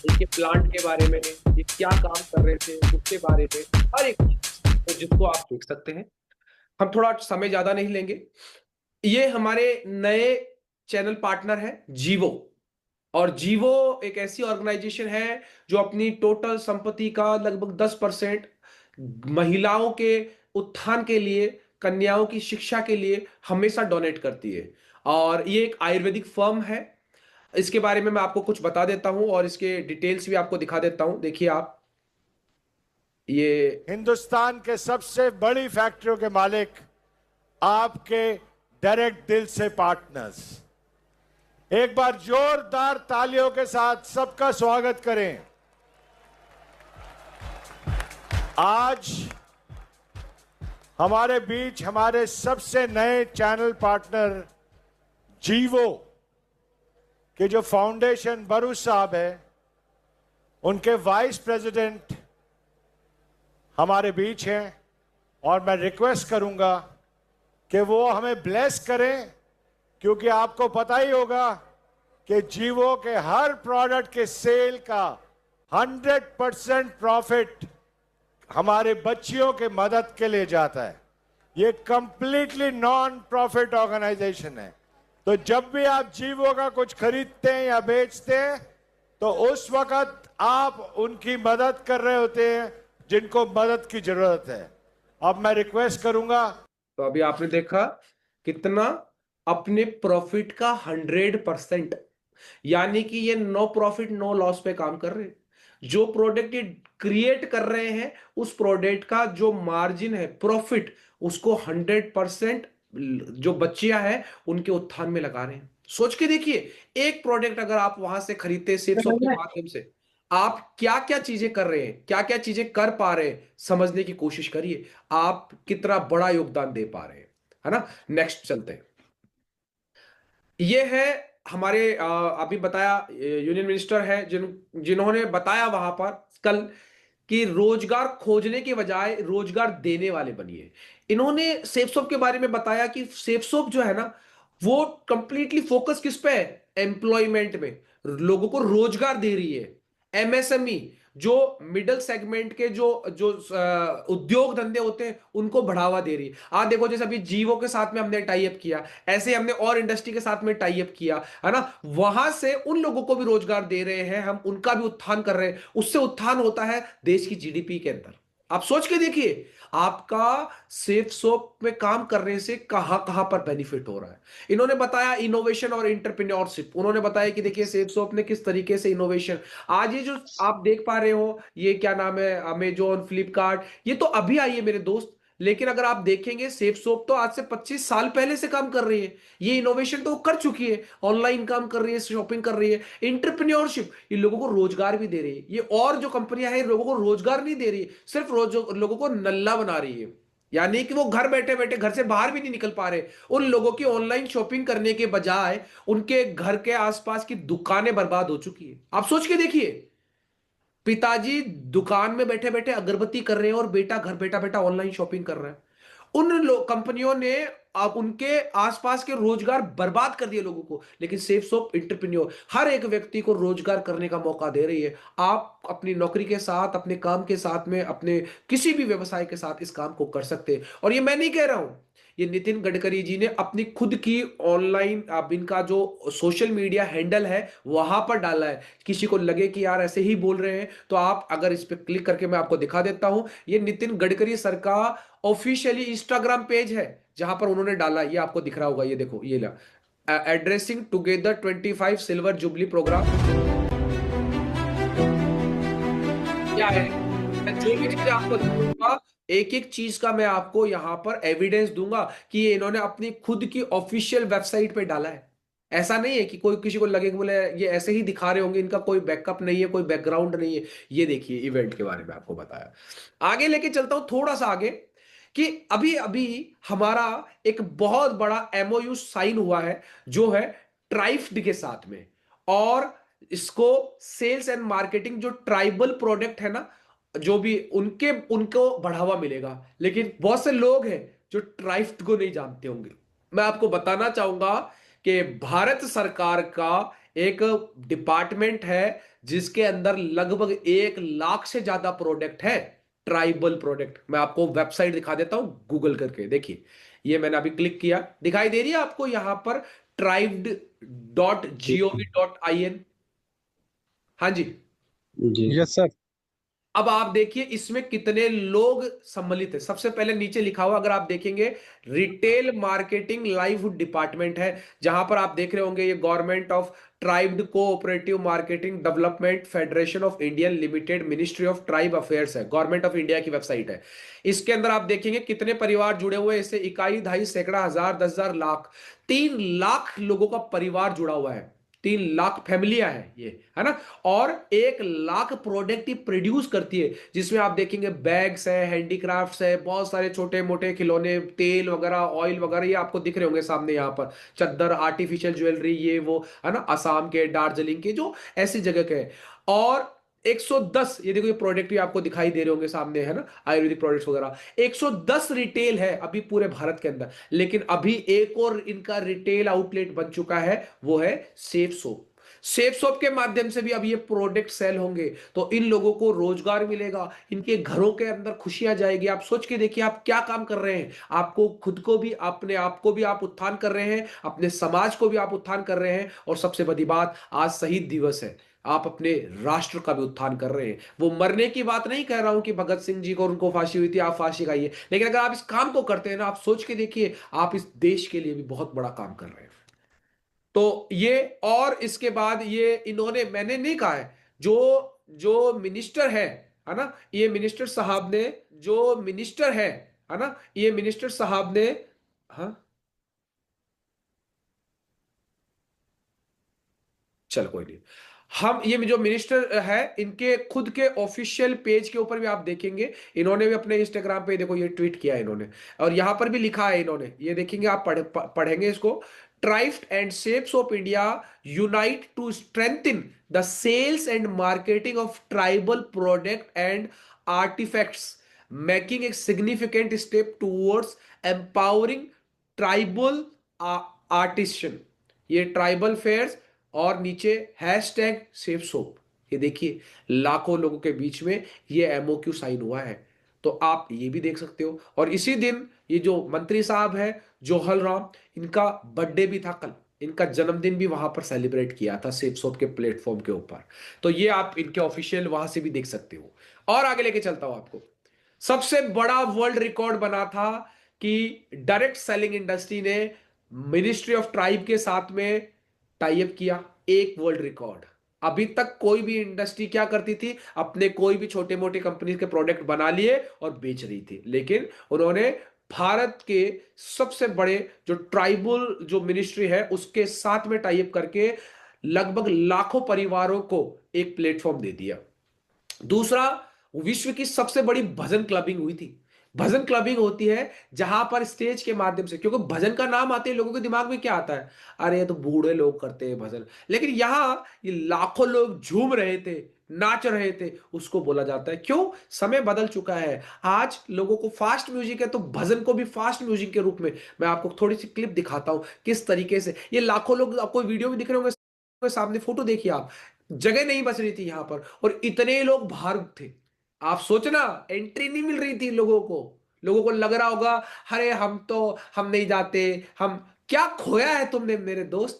इनके प्लांट के बारे में, ये क्या काम कर रहे थे उसके बारे में, हर एक चीज तो जिसको आप देख सकते हैं। हम थोड़ा समय ज्यादा नहीं लेंगे। ये हमारे नए चैनल पार्टनर है जीवो, और जीवो एक ऐसी ऑर्गेनाइजेशन है जो अपनी टोटल संपत्ति का लगभग 10% महिलाओं के उत्थान के लिए, कन्याओं की शिक्षा के लिए हमेशा डोनेट करती है। और ये एक आयुर्वेदिक फर्म है। इसके बारे में मैं आपको कुछ बता देता हूं और इसके डिटेल्स भी आपको दिखा देता हूं। देखिए आप, ये हिंदुस्तान के सबसे बड़ी फैक्ट्रियों के मालिक, आपके डायरेक्ट दिल से पार्टनर्स, एक बार जोरदार तालियों के साथ सबका स्वागत करें। आज हमारे बीच हमारे सबसे नए चैनल पार्टनर जीवो के जो फाउंडेशन बरू साहब है, उनके वाइस प्रेसिडेंट हमारे बीच हैं, और मैं रिक्वेस्ट करूंगा कि वो हमें ब्लेस करें, क्योंकि आपको पता ही होगा कि जीवो के हर प्रोडक्ट के सेल का 100% प्रॉफिट हमारे बच्चियों के मदद के लिए जाता है। ये कंप्लीटली नॉन प्रॉफिट ऑर्गेनाइजेशन है। तो जब भी आप जीवो का कुछ खरीदते हैं या बेचते हैं तो उस वक्त आप उनकी मदद कर रहे होते हैं जिनको मदद की जरूरत है। अब मैं रिक्वेस्ट करूंगा। तो अभी आपने देखा कितना अपने प्रॉफिट का 100%, यानी कि ये नो प्रॉफिट नो लॉस पे काम कर रहे हैं। जो प्रोडक्ट ये क्रिएट कर रहे हैं उस प्रोडक्ट का जो मार्जिन है, प्रॉफिट, उसको 100% जो बच्चियां हैं उनके उत्थान में लगा रहे हैं। सोच के देखिए, एक प्रोडक्ट अगर आप वहां से खरीदते सेफ शॉप के माध्यम से, आप क्या क्या चीजें कर रहे हैं, क्या क्या चीजें कर पा रहे हैं, समझने की कोशिश करिए। आप कितना बड़ा योगदान दे पा रहे हैं, है ना। नेक्स्ट चलते हैं। ये है हमारे अभी बताया यूनियन मिनिस्टर है जिन्होंने बताया वहां पर कल कि रोजगार खोजने के बजाय रोजगार देने वाले बनिए। इन्होंने सेफ शॉप के बारे में बताया कि सेफ शॉप जो है ना, वो कंप्लीटली फोकस किस पे है, एम्प्लॉयमेंट में, लोगों को रोजगार दे रही है। एमएसएमई, जो मिडिल सेगमेंट के जो जो उद्योग धंधे होते हैं उनको बढ़ावा दे रही है। आप देखो जैसे अभी जीवो के साथ में हमने टाई अप किया, ऐसे हमने और इंडस्ट्री के साथ में टाई अप किया, है ना। वहां से उन लोगों को भी रोजगार दे रहे हैं, हम उनका भी उत्थान कर रहे हैं। उससे उत्थान होता है देश की जीडीपी के अंदर। आप सोच के देखिए, आपका सेफ शॉप में काम करने से कहां कहां पर बेनिफिट हो रहा है। इन्होंने बताया इनोवेशन और एंटरप्रेन्योरशिप। उन्होंने बताया कि देखिए सेफ शॉप ने किस तरीके से इनोवेशन, आज ये जो आप देख पा रहे हो, ये क्या नाम है, अमेजोन, फ्लिपकार्ट, ये तो अभी आई है मेरे दोस्त। लेकिन अगर आप देखेंगे सेफ शॉप तो आज से 25 साल पहले से काम कर रही है। ये इनोवेशन तो कर चुकी है, ऑनलाइन काम कर रही है, शॉपिंग कर रही है। एंटरप्रेन्योरशिप, ये लोगों को रोजगार भी दे रही है। ये और जो कंपनियां हैं लोगों को रोजगार नहीं दे रही, सिर्फ लोगों को नल्ला बना रही है। यानी कि वो घर बैठे बैठे, घर से बाहर भी नहीं निकल पा रहे। उन लोगों की ऑनलाइन शॉपिंग करने के बजाय उनके घर के आसपास की दुकानें बर्बाद हो चुकी है। आप सोच के देखिए, पिताजी दुकान में बैठे बैठे अगरबत्ती कर रहे हैं और बेटा घर बैठा बैठा ऑनलाइन शॉपिंग कर रहा है। उन कंपनियों ने अब उनके आसपास के रोजगार बर्बाद कर दिए लोगों को। लेकिन सेफ सोप एंटरप्रेन्योर हर एक व्यक्ति को रोजगार करने का मौका दे रही है। आप अपनी नौकरी के साथ, अपने काम के साथ में, अपने किसी भी व्यवसाय के साथ इस काम को कर सकते हैं। और ये मैं नहीं कह रहा हूं, ये नितिन गडकरी जी ने अपनी खुद की ऑनलाइन, अब इनका जो सोशल मीडिया हैंडल है वहां पर डाला है। किसी को लगे कि यार ऐसे ही बोल रहे हैं तो आप अगर इस पे क्लिक करके मैं आपको दिखा देता हूं, ये नितिन गडकरी सर का ऑफिशियली इंस्टाग्राम पेज है जहां पर उन्होंने डाला। ये आपको दिख रहा होगा, ये देखो, ये ला, addressing together 25 silver jubilee programme. क्या है, मैं जो भी चीज आपको दूंगा, एक एक चीज का मैं आपको यहां पर एविडेंस दूंगा कि ये इन्होंने अपनी खुद की ऑफिशियल वेबसाइट पे डाला है। ऐसा नहीं है कि कोई किसी को लगे कि बोले ये ऐसे ही दिखा रहे होंगे, इनका कोई बैकअप नहीं है, कोई बैकग्राउंड नहीं है। ये देखिए इवेंट के बारे में आपको बताया। आगे लेके चलता हूं थोड़ा सा आगे, कि अभी अभी हमारा एक बहुत बड़ा एमओयू साइन हुआ है जो है ट्राइफ्ड के साथ में। और इसको सेल्स एंड मार्केटिंग, जो ट्राइबल प्रोडक्ट है ना, जो भी उनको बढ़ावा मिलेगा। लेकिन बहुत से लोग हैं जो ट्राइफ्ड को नहीं जानते होंगे। मैं आपको बताना चाहूंगा कि भारत सरकार का एक डिपार्टमेंट है जिसके अंदर लगभग 1 लाख से ज्यादा प्रोडक्ट है, ट्राइबल प्रोडक्ट। मैं आपको वेबसाइट दिखा देता हूं, गूगल करके देखिए। ये मैंने अभी क्लिक किया, दिखाई दे रही है आपको यहां पर tribed.gov.in। हाँ जी, यस सर। अब आप देखिए इसमें कितने लोग सम्मिलित है। सबसे पहले नीचे लिखा हुआ अगर आप देखेंगे, रिटेल मार्केटिंग लाइवहुड डिपार्टमेंट है, जहां पर आप देख रहे होंगे ये government of tribal cooperative marketing development federation of Indian limited, ministry of tribe affairs है, गवर्नमेंट ऑफ इंडिया की वेबसाइट है। इसके अंदर आप देखेंगे कितने परिवार जुड़े हुए हैं, इससे इकाई, दहाई, सैकड़ा, हजार, 10,000, लाख, 3 लाख लोगों का परिवार जुड़ा हुआ है। 3 लाख फैमिलियां हैं ये, है ना। और 1 लाख प्रोडक्ट ही प्रोड्यूस करती है, जिसमें आप देखेंगे बैग्स है, हैंडीक्राफ्ट्स है, बहुत सारे छोटे मोटे खिलौने, तेल वगैरह, ऑयल वगैरह, ये आपको दिख रहे होंगे सामने यहाँ पर, चद्दर, आर्टिफिशियल ज्वेलरी, ये वो, है ना, असम के, दार्जिलिंग के, जो ऐसी जगह के हैं। और 110, ये देखो ये प्रोडक्ट भी आपको दिखाई दे रहे होंगे सामने, है ना, आयुर्वेदिक प्रोडक्ट्स वगैरह। 110 रिटेल है अभी पूरे भारत के अंदर। लेकिन अभी एक और इनका रिटेल आउटलेट बन चुका है, वो है सेफ सोप। सेफ सोप के माध्यम से भी अब ये प्रोडक्ट सेल होंगे तो इन लोगों को रोजगार मिलेगा, इनके घरों के अंदर खुशियां जाएगी। आप सोच के देखिए आप क्या काम कर रहे हैं, आपको खुद को भी, अपने आप को भी आप उत्थान कर रहे हैं, अपने समाज को भी आप उत्थान कर रहे हैं, और सबसे बड़ी बात, आज शहीद दिवस है, आप अपने राष्ट्र का भी उत्थान कर रहे हैं। वो मरने की बात नहीं कह रहा हूं कि भगत सिंह जी को उनको फांसी हुई थी, आप फांसी खाइए, लेकिन अगर आप इस काम को करते हैं ना, आप सोच के देखिए आप इस देश के लिए भी बहुत बड़ा काम कर रहे हैं। तो ये, और इसके बाद ये इन्होंने, मैंने नहीं कहा है, जो जो मिनिस्टर है ना, ये मिनिस्टर साहब ने, जो मिनिस्टर है ना, ये मिनिस्टर साहब ने, हाँ चल कोई नहीं, हम ये जो मिनिस्टर है इनके खुद के ऑफिशियल पेज के ऊपर भी आप देखेंगे, इन्होंने भी अपने इंस्टाग्राम पे देखो ये ट्वीट किया है इन्होंने, और यहां पर भी लिखा है इन्होंने, ये देखेंगे आप, पढ़ेंगे इसको। TRIFED and safe soap India unite to strengthen the sales and marketing of tribal product and artifacts, making a significant step towards empowering tribal artisan. ये ट्राइबल फेयर्स, और नीचे हैशटैग सेफ सोप। ये देखिए लाखों लोगों के बीच में ये एमओक्यू साइन हुआ है, तो आप ये भी देख सकते हो। और इसी दिन ये जो मंत्री साहब है जवाहर राम, इनका बर्थडे भी था कल, इनका जन्मदिन भी वहां पर सेलिब्रेट किया था सेफ सोप के प्लेटफॉर्म के ऊपर। तो ये आप इनके ऑफिशियल वहां से भी देख सकते हो। और आगे लेके चलता हूं आपको, सबसे बड़ा वर्ल्ड रिकॉर्ड बना था कि डायरेक्ट सेलिंग इंडस्ट्री ने मिनिस्ट्री ऑफ ट्राइब के साथ में टाई अप किया, एक वर्ल्ड रिकॉर्ड। अभी तक कोई भी इंडस्ट्री क्या करती थी, अपने कोई भी छोटे मोटे कंपनी के प्रोडक्ट बना लिए और बेच रही थी, लेकिन उन्होंने भारत के सबसे बड़े जो ट्राइबल जो मिनिस्ट्री है उसके साथ में टाई अप करके लगभग लाखों परिवारों को एक प्लेटफॉर्म दे दिया। दूसरा, विश्व की सबसे बड़ी भजन क्लबिंग हुई थी। भजन क्लबिंग होती है जहां पर स्टेज के माध्यम से, क्योंकि भजन का नाम आते ही लोगों के दिमाग में क्या आता है, अरे ये तो बूढ़े लोग करते हैं भजन, लेकिन यहां ये लाखों लोग झूम रहे थे, नाच रहे थे, उसको बोला जाता है। क्यों? समय बदल चुका है। आज लोगों को फास्ट म्यूजिक है, तो भजन को भी फास्ट म्यूजिक के रूप में मैं आपको थोड़ी सी क्लिप दिखाता हूं किस तरीके से ये लाखों लोग आपको वीडियो में दिख रहे होंगे, सामने फोटो देखिए आप, जगह नहीं बच रही थी यहां पर और इतने लोग बाहर थे। आप सोचना, एंट्री नहीं मिल रही थी लोगों को लग रहा होगा अरे हम नहीं जाते, हम क्या खोया है तुमने मेरे दोस्त।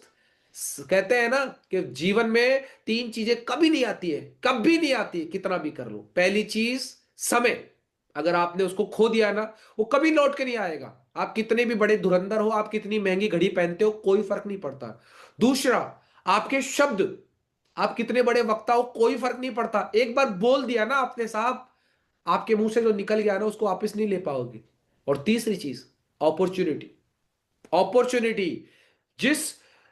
कहते हैं ना कि जीवन में 3 चीजें कभी नहीं आती है, कभी नहीं आती है, कितना भी कर लो। पहली चीज समय, अगर आपने उसको खो दिया ना, वो कभी लौट के नहीं आएगा। आप कितने भी बड़े धुरंधर हो, आप कितनी महंगी घड़ी पहनते हो, कोई फर्क नहीं पड़ता। दूसरा, आपके शब्द, आप कितने बड़े वक्ता हो, कोई फर्क नहीं पड़ता। एक बार बोल दिया ना आपने साहब, आपके मुंह से जो निकल गया ना, उसको वापस नहीं ले पाओगे। और तीसरी चीज, अपॉर्चुनिटी। जिस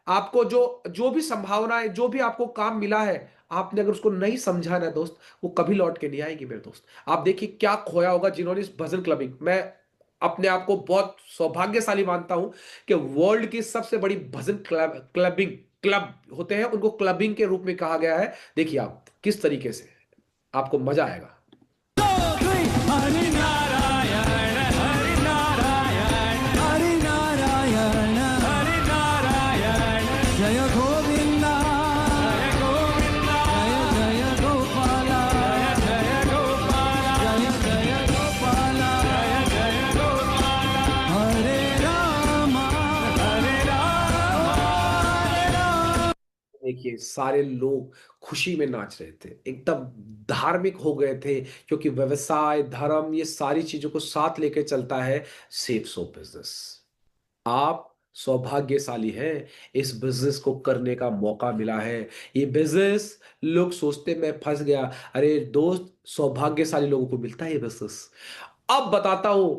आपको जो भी संभावना है, जो भी आपको काम मिला है, आपने अगर उसको नहीं समझा ना दोस्त, वो कभी लौट के नहीं आएगी मेरे दोस्त। आप देखिए क्या खोया होगा जिन्होंने इस भजन क्लबिंग, मैं अपने आप को बहुत सौभाग्यशाली मानता हूं कि वर्ल्ड की सबसे बड़ी भजन क्लब होते हैं, उनको क्लबिंग के रूप में कहा गया है। देखिए आप किस तरीके से, आपको मजा आएगा। देखिए सारे लोग खुशी में नाच रहे थे, एकदम धार्मिक हो गए थे, क्योंकि व्यवसाय, धर्म, ये सारी चीजों को साथ लेकर चलता है सेफ सोप बिजनेस। आप सौभाग्यशाली हैं, इस बिजनेस को करने का मौका मिला है। ये बिजनेस, लोग सोचते मैं फंस गया, अरे दोस्त, सौभाग्यशाली लोगों को मिलता है ये बिजनेस। अब बताता हूं,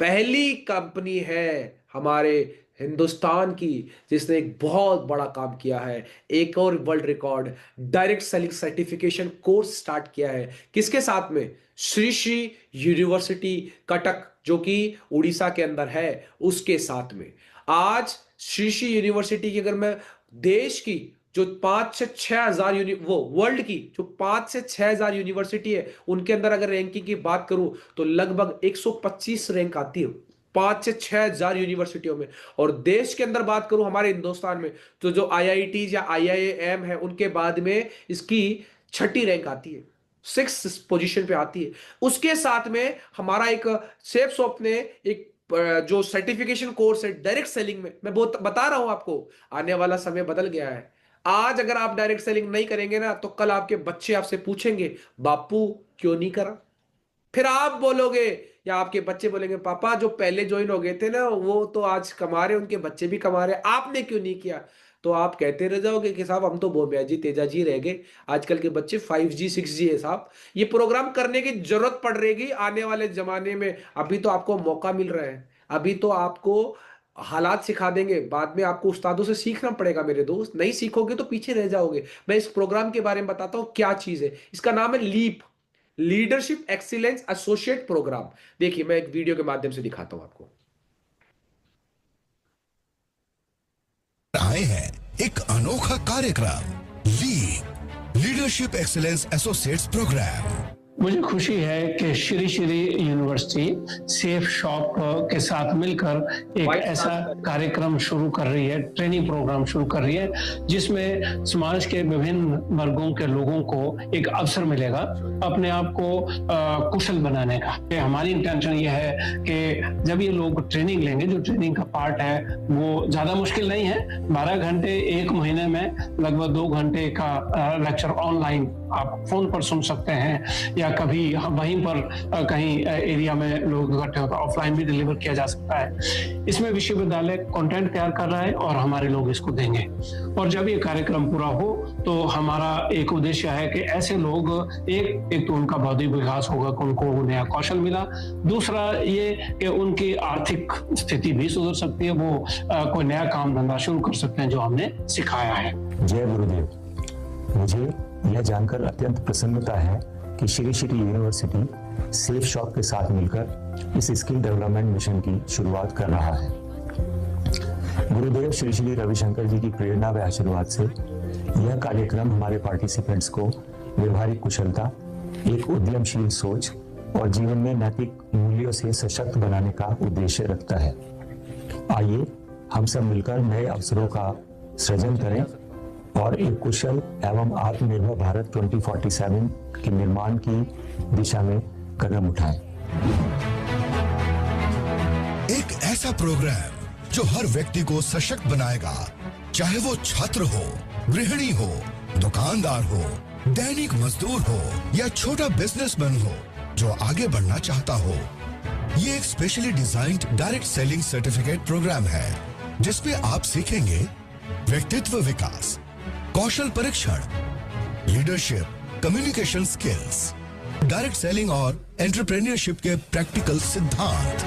पहली कंपनी है हमारे हिंदुस्तान की जिसने एक बहुत बड़ा काम किया है, एक और world record, direct selling certification course start किया है। किसके साथ में? श्री श्री यूनिवर्सिटी कटक, जो कि उड़ीसा के अंदर है, उसके साथ में। आज श्री श्री यूनिवर्सिटी की, अगर मैं देश की जो 5 से 6 हजार वो वर्ल्ड की जो 5 से 6 हजार यूनिवर्सिटी है, उनके अंदर अगर रैंकिंग की बात करूं तो लगभग 125 रैंक आती है 5 से 6 हजार यूनिवर्सिटियों में। और देश के अंदर बात करूं हमारे हिंदुस्तान में, तो जो IIT या IIM है, उनके बाद में इसकी 6ठी रैंक आती है, 6th पोजीशन पे आती है। उसके साथ में हमारा एक सेफ शॉप ने एक जो सर्टिफिकेशन कोर्स है डायरेक्ट सेलिंग में, मैं बहुत बता रहा हूं आपको, आने वाला समय बदल गया है। आज अगर आप डायरेक्ट सेलिंग नहीं करेंगे ना, तो कल आपके बच्चे आपसे पूछेंगे बापू क्यों नहीं करा। फिर आप बोलोगे या आपके बच्चे बोलेंगे पापा जो पहले ज्वाइन हो गए थे ना, वो तो आज कमा रहे, उनके बच्चे भी कमा रहे, आपने क्यों नहीं किया। तो आप कहते रह जाओगे कि साहब हम तो बोबिया जी तेजा जी रह गए, आजकल के बच्चे 5G 6G है साहब। ये प्रोग्राम करने की जरूरत पड़ रहेगी आने वाले जमाने में। अभी तो आपको मौका मिल रहा है, अभी तो आपको हालात सिखा देंगे, बाद में आपको उस्तादों से सीखना पड़ेगा मेरे दोस्त। नहीं सीखोगे तो पीछे रह जाओगे। मैं इस प्रोग्राम के बारे में बताता हूं क्या चीज है। इसका नाम है LEAP, leadership excellence associate program. देखिए मैं एक वीडियो के माध्यम से दिखाता हूं आपको। आए हैं एक अनोखा कार्यक्रम, लीडरशिप एक्सीलेंस एसोसिएट्स प्रोग्राम। मुझे खुशी है कि Shri Shri university safe shop के साथ मिलकर एक ऐसा कार्यक्रम शुरू कर रही है, ट्रेनिंग प्रोग्राम शुरू कर रही है, जिसमें समाज के विभिन्न वर्गों के लोगों को एक अवसर मिलेगा अपने आप को कुशल बनाने का। हमारी इंटेंशन ये है कि जब ये लोग ट्रेनिंग लेंगे, जो ट्रेनिंग का पार्ट है वो ज्यादा मुश्किल नहीं है, 12 घंटे 1 महीने में लगभग 2 घंटे का लेक्चर ऑनलाइन आप फोन पर सुन सकते हैं, या कभी वहीं पर कहीं एरिया में लोग इकट्ठे होकर ऑफलाइन भी डिलीवर किया जा सकता है। इसमें विश्वविद्यालय कंटेंट तैयार कर रहा है और हमारे लोग इसको देंगे। और जब ये कार्यक्रम पूरा हो तो हमारा एक उद्देश्य है कि ऐसे लोग एक तो उनका बौद्धिक विकास होगा, उनको नया कौशल मिला, दूसरा ये कि उनकी आर्थिक स्थिति भी सुधर सकती है, वो कोई नया काम धंधा शुरू कर सकते हैं जो हमने सिखाया है। जय गुरुदेव। मुझे यह जानकर अत्यंत प्रसन्नता है कि Shri Shri university safe shop के साथ मिलकर इस स्किल डेवलपमेंट मिशन की शुरुआत कर रहा है। गुरुदेव श्री श्री रविशंकर जी की प्रेरणा व आशीर्वाद से यह कार्यक्रम हमारे पार्टिसिपेंट्स को व्यवहारिक कुशलता, एक उद्यमशील सोच और जीवन में नैतिक मूल्यों से सशक्त बनाने का उद्देश्य रखता है। आइए हम सब मिलकर नए अवसरों का सृजन करें और एक कुशल एवं आत्मनिर्भर भारत 2047 के निर्माण की दिशा में कदम उठाएं। एक ऐसा प्रोग्राम जो हर व्यक्ति को सशक्त बनाएगा, चाहे वो छात्र हो, गृहिणी हो, दुकानदार हो, दैनिक मजदूर हो या छोटा बिजनेसमैन हो जो आगे बढ़ना चाहता हो। ये एक specially designed direct selling certificate program है जिसमें आप सीखेंगे व्यक्तित्व विकास, कौशल परीक्षण, leadership, communication skills, direct selling और एंटरप्रेन्योरशिप के प्रैक्टिकल सिद्धांत।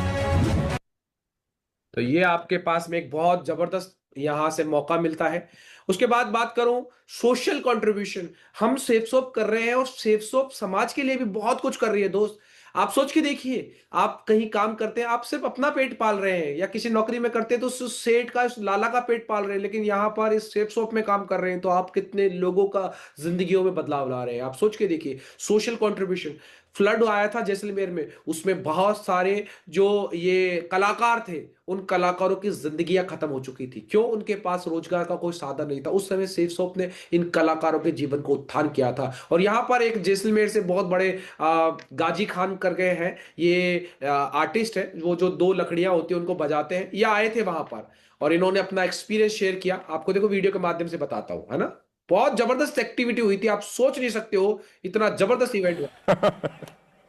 तो ये आपके पास में एक बहुत जबरदस्त यहां से मौका मिलता है। उसके बाद बात करूं सोशल कंट्रीब्यूशन, हम सेफ सोप कर रहे हैं और सेफ सोप समाज के लिए भी बहुत कुछ कर रही है दोस्त। आप सोच के देखिए, आप कहीं काम करते हैं, आप सिर्फ अपना पेट पाल रहे हैं, या किसी नौकरी में करते हैं तो उस सेठ का, उस लाला का पेट पाल रहे हैं, लेकिन यहाँ पर इस सेफ शॉप में काम कर रहे हैं तो आप कितने लोगों का जिंदगियों में बदलाव ला रहे हैं। आप सोच के देखिए, सोशल कंट्रीब्यूशन। फ्लड आया था जैसलमेर में, उसमें बहुत सारे जो ये कलाकार थे, उन कलाकारों की जिंदगियां खत्म हो चुकी थी। क्यों? उनके पास रोजगार का कोई साधन नहीं था। उस समय सेफ शॉप ने इन कलाकारों के जीवन को उत्थान किया था। और यहाँ पर एक जैसलमेर से बहुत बड़े गाजी खान कर गए हैं, ये आर्टिस्ट है, वो जो दो लकड़ियां होती है उनको बजाते हैं, ये आए थे वहां पर और इन्होंने अपना एक्सपीरियंस शेयर किया। आपको देखो वीडियो के माध्यम से बताता हूं, है ना। बहुत जबरदस्त एक्टिविटी हुई थी, आप सोच नहीं सकते हो इतना जबरदस्त इवेंट हुआ।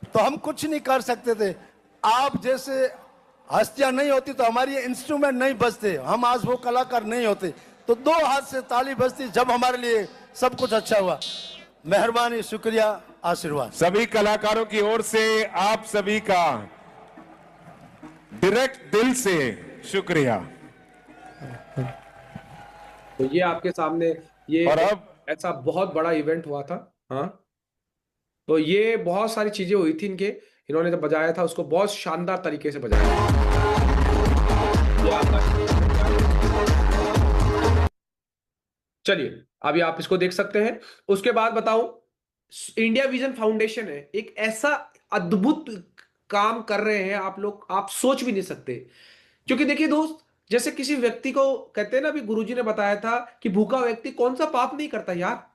तो हम कुछ नहीं कर सकते थे। आप जैसे हस्तियां नहीं होती तो हमारी इंस्ट्रूमेंट नहीं बजते, हम आज वो कलाकार नहीं होते। तो दो हाथ से ताली बजती जब हमारे लिए सब कुछ अच्छा हुआ। मेहरबानी, शुक्रिया, आशीर्वाद। सभी कलाकारों की ओर से आप सभी का डायरेक्ट दिल से शुक्रिया। तो ये आपके सामने ये और अब ऐसा बहुत बड़ा इवेंट हुआ था। हाँ, तो ये बहुत सारी चीजें हुई थी इनके, इन्होंने जब बजाया था उसको बहुत शानदार तरीके से बजाया। चलिए अभी आप इसको देख सकते हैं। उसके बाद बताऊं, इंडिया विजन फाउंडेशन है, एक ऐसा अद्भुत काम कर रहे हैं आप लोग, आप सोच भी नहीं सकते। क्योंकि देखिए दोस्त, जैसे किसी व्यक्ति को कहते हैं ना, अभी गुरुजी ने बताया था कि भूखा व्यक्ति कौन सा पाप नहीं करता यार।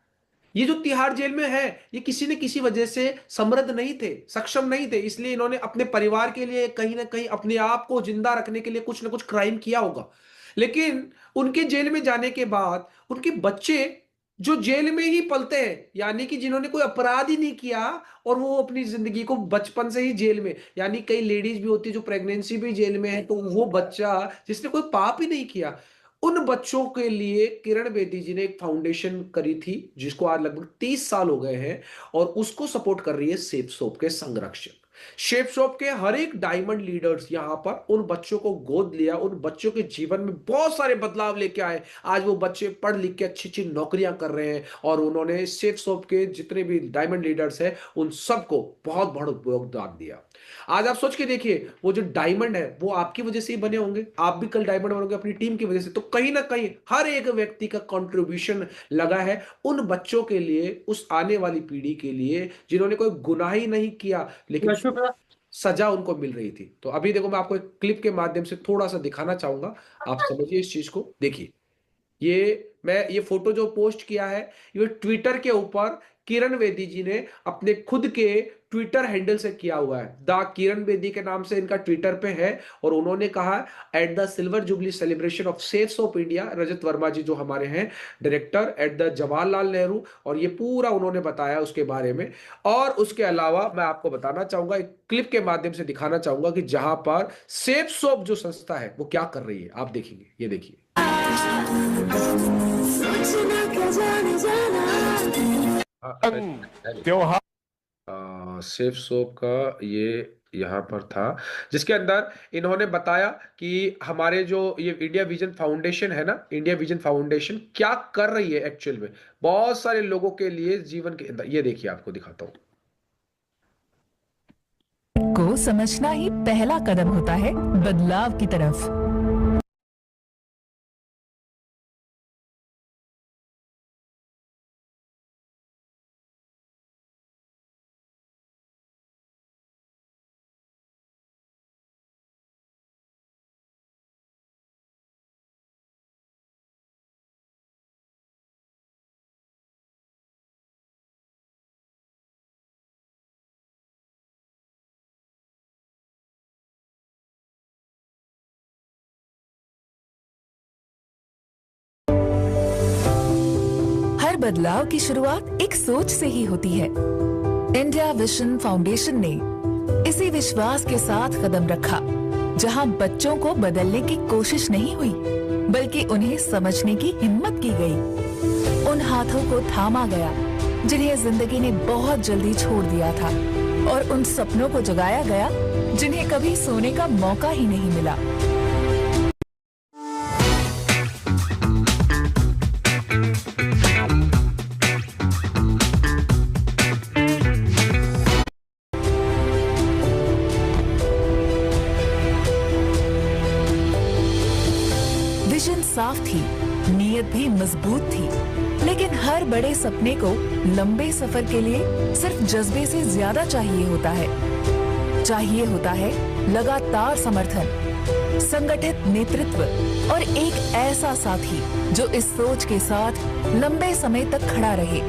ये जो तिहाड़ जेल में है, ये किसी न किसी वजह से समृद्ध नहीं थे, सक्षम नहीं थे, इसलिए इन्होंने अपने परिवार के लिए कहीं ना कहीं अपने आप को जिंदा रखने के लिए कुछ ना कुछ क्राइम किया होगा। लेकिन उनके जेल में जाने के बाद उनके बच्चे जो जेल में ही पलते हैं, यानी कि जिन्होंने कोई अपराध ही नहीं किया और वो अपनी जिंदगी को बचपन से ही जेल में, यानी कई लेडीज भी होती है जो प्रेगनेंसी भी जेल में है, तो वो बच्चा जिसने कोई पाप ही नहीं किया, उन बच्चों के लिए किरण बेदी जी ने एक फाउंडेशन करी थी जिसको आज लगभग 30 साल हो गए हैं और उसको सपोर्ट कर रही है सेफ सोप के संरक्षक। शेफ शॉप के हर एक डायमंड लीडर्स यहां पर उन बच्चों को गोद लिया, उन बच्चों के जीवन में बहुत सारे बदलाव लेके आए। आज वो बच्चे पढ़ लिख के अच्छी अच्छी नौकरियां कर रहे हैं और उन्होंने शेफ शॉप के जितने भी डायमंड लीडर्स हैं उन सबको बहुत बड़ा योगदान दिया। आज आप सोच के देखिए, वो जो डायमंड है वो आपकी वजह से ही बने होंगे, आप भी कल डायमंड बनोगे अपनी टीम की वजह से। तो कहीं ना कहीं हर एक व्यक्ति का कंट्रीब्यूशन लगा है उन बच्चों के लिए, उस आने वाली पीढ़ी के लिए जिन्होंने कोई गुनाह ही नहीं किया लेकिन सजा उनको मिल रही थी। तो अभी देखो, मैं आपको एक क्लिप के माध्यम से थोड़ा सा दिखाना चाहूंगा, आप समझिए इस चीज को। देखिए, ये फोटो जो पोस्ट किया है, ये ट्विटर के ऊपर किरण बेदी जी ने अपने खुद के ट्विटर हैंडल से किया हुआ है। द किरण बेदी के नाम से इनका ट्विटर पे है और उन्होंने कहा, at the silver jubilee celebration of safe soap India, Rajat Verma ji जो हमारे हैं director at the Jawaharlal Nehru, और ये पूरा उन्होंने बताया उसके बारे में। और उसके अलावा मैं आपको बताना चाहूंगा, एक क्लिप के माध्यम से दिखाना चाहूंगा कि जहां पर सेफ सोप जो संस्था है वो क्या कर रही है। आप देखेंगे, ये देखिए। त्योहार सेफ सोप का ये यहाँ पर था, जिसके अंदर इन्होंने बताया कि हमारे जो ये इंडिया विजन फाउंडेशन है ना, इंडिया विजन फाउंडेशन क्या कर रही है एक्चुअल में बहुत सारे लोगों के लिए जीवन के अंदर। ये देखिए, आपको दिखाता हूँ। को समझना ही पहला कदम होता है बदलाव की तरफ। हर बदलाव की शुरुआत एक सोच से ही होती है। इंडिया विजन फाउंडेशन ने इसी विश्वास के साथ कदम रखा, जहां बच्चों को बदलने की कोशिश नहीं हुई, बल्कि उन्हें समझने की हिम्मत की गई। उन हाथों को थामा गया जिन्हें जिंदगी ने बहुत जल्दी छोड़ दिया था, और उन सपनों को जगाया गया जिन्हें कभी सोने का मौका ही नहीं मिला। विजन साफ थी, नीयत भी मजबूत थी, लेकिन हर बड़े सपने को लंबे सफर के लिए सिर्फ जज्बे से ज्यादा चाहिए होता है। चाहिए होता है लगातार समर्थन, संगठित नेतृत्व और एक ऐसा साथी जो इस सोच के साथ लंबे समय तक खड़ा रहे।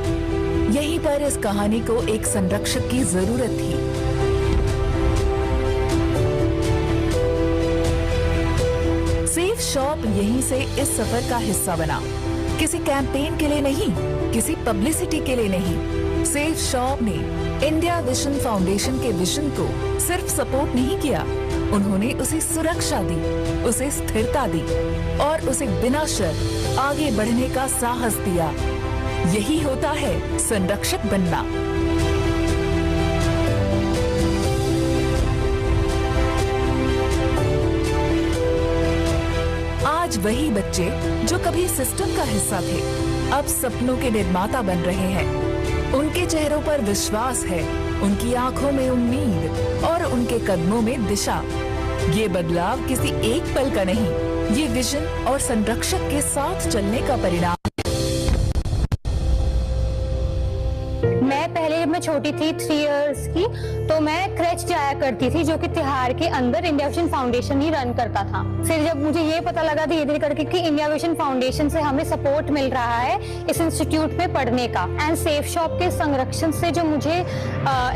यहीं पर इस कहानी को एक संरक्षक की जरूरत थी। सेफ शॉप यहीं से इस सफर का हिस्सा बना। किसी कैंपेन के लिए नहीं, किसी पब्लिसिटी के लिए नहीं, सेफ शॉप ने इंडिया विजन फाउंडेशन के विजन को सिर्फ सपोर्ट नहीं किया, उन्होंने उसे सुरक्षा दी, उसे स्थिरता दी और उसे बिना शर्त आगे बढ़ने का साहस दिया। यही होता है संरक्षक बनना। आज वही बच्चे जो कभी सिस्टम का हिस्सा थे, अब सपनों के निर्माता बन रहे हैं। उनके चेहरों पर विश्वास है, उनकी आंखों में उम्मीद और उनके कदमों में दिशा। ये बदलाव किसी एक पल का नहीं, ये विजन और संरक्षक के साथ चलने का परिणाम। मैं पहले जब मैं छोटी थी 3 इयर्स की, तो मैं क्रेच जाया करती थी, जो कि तिहाड़ के अंदर इंडिया विजन फाउंडेशन ही रन करता था। फिर जब मुझे ये पता लगा धीरे धीरे करके कि इंडिया विजन फाउंडेशन से हमें सपोर्ट मिल रहा है इस इंस्टीट्यूट में पढ़ने का, एंड सेफ शॉप के संरक्षण से जो मुझे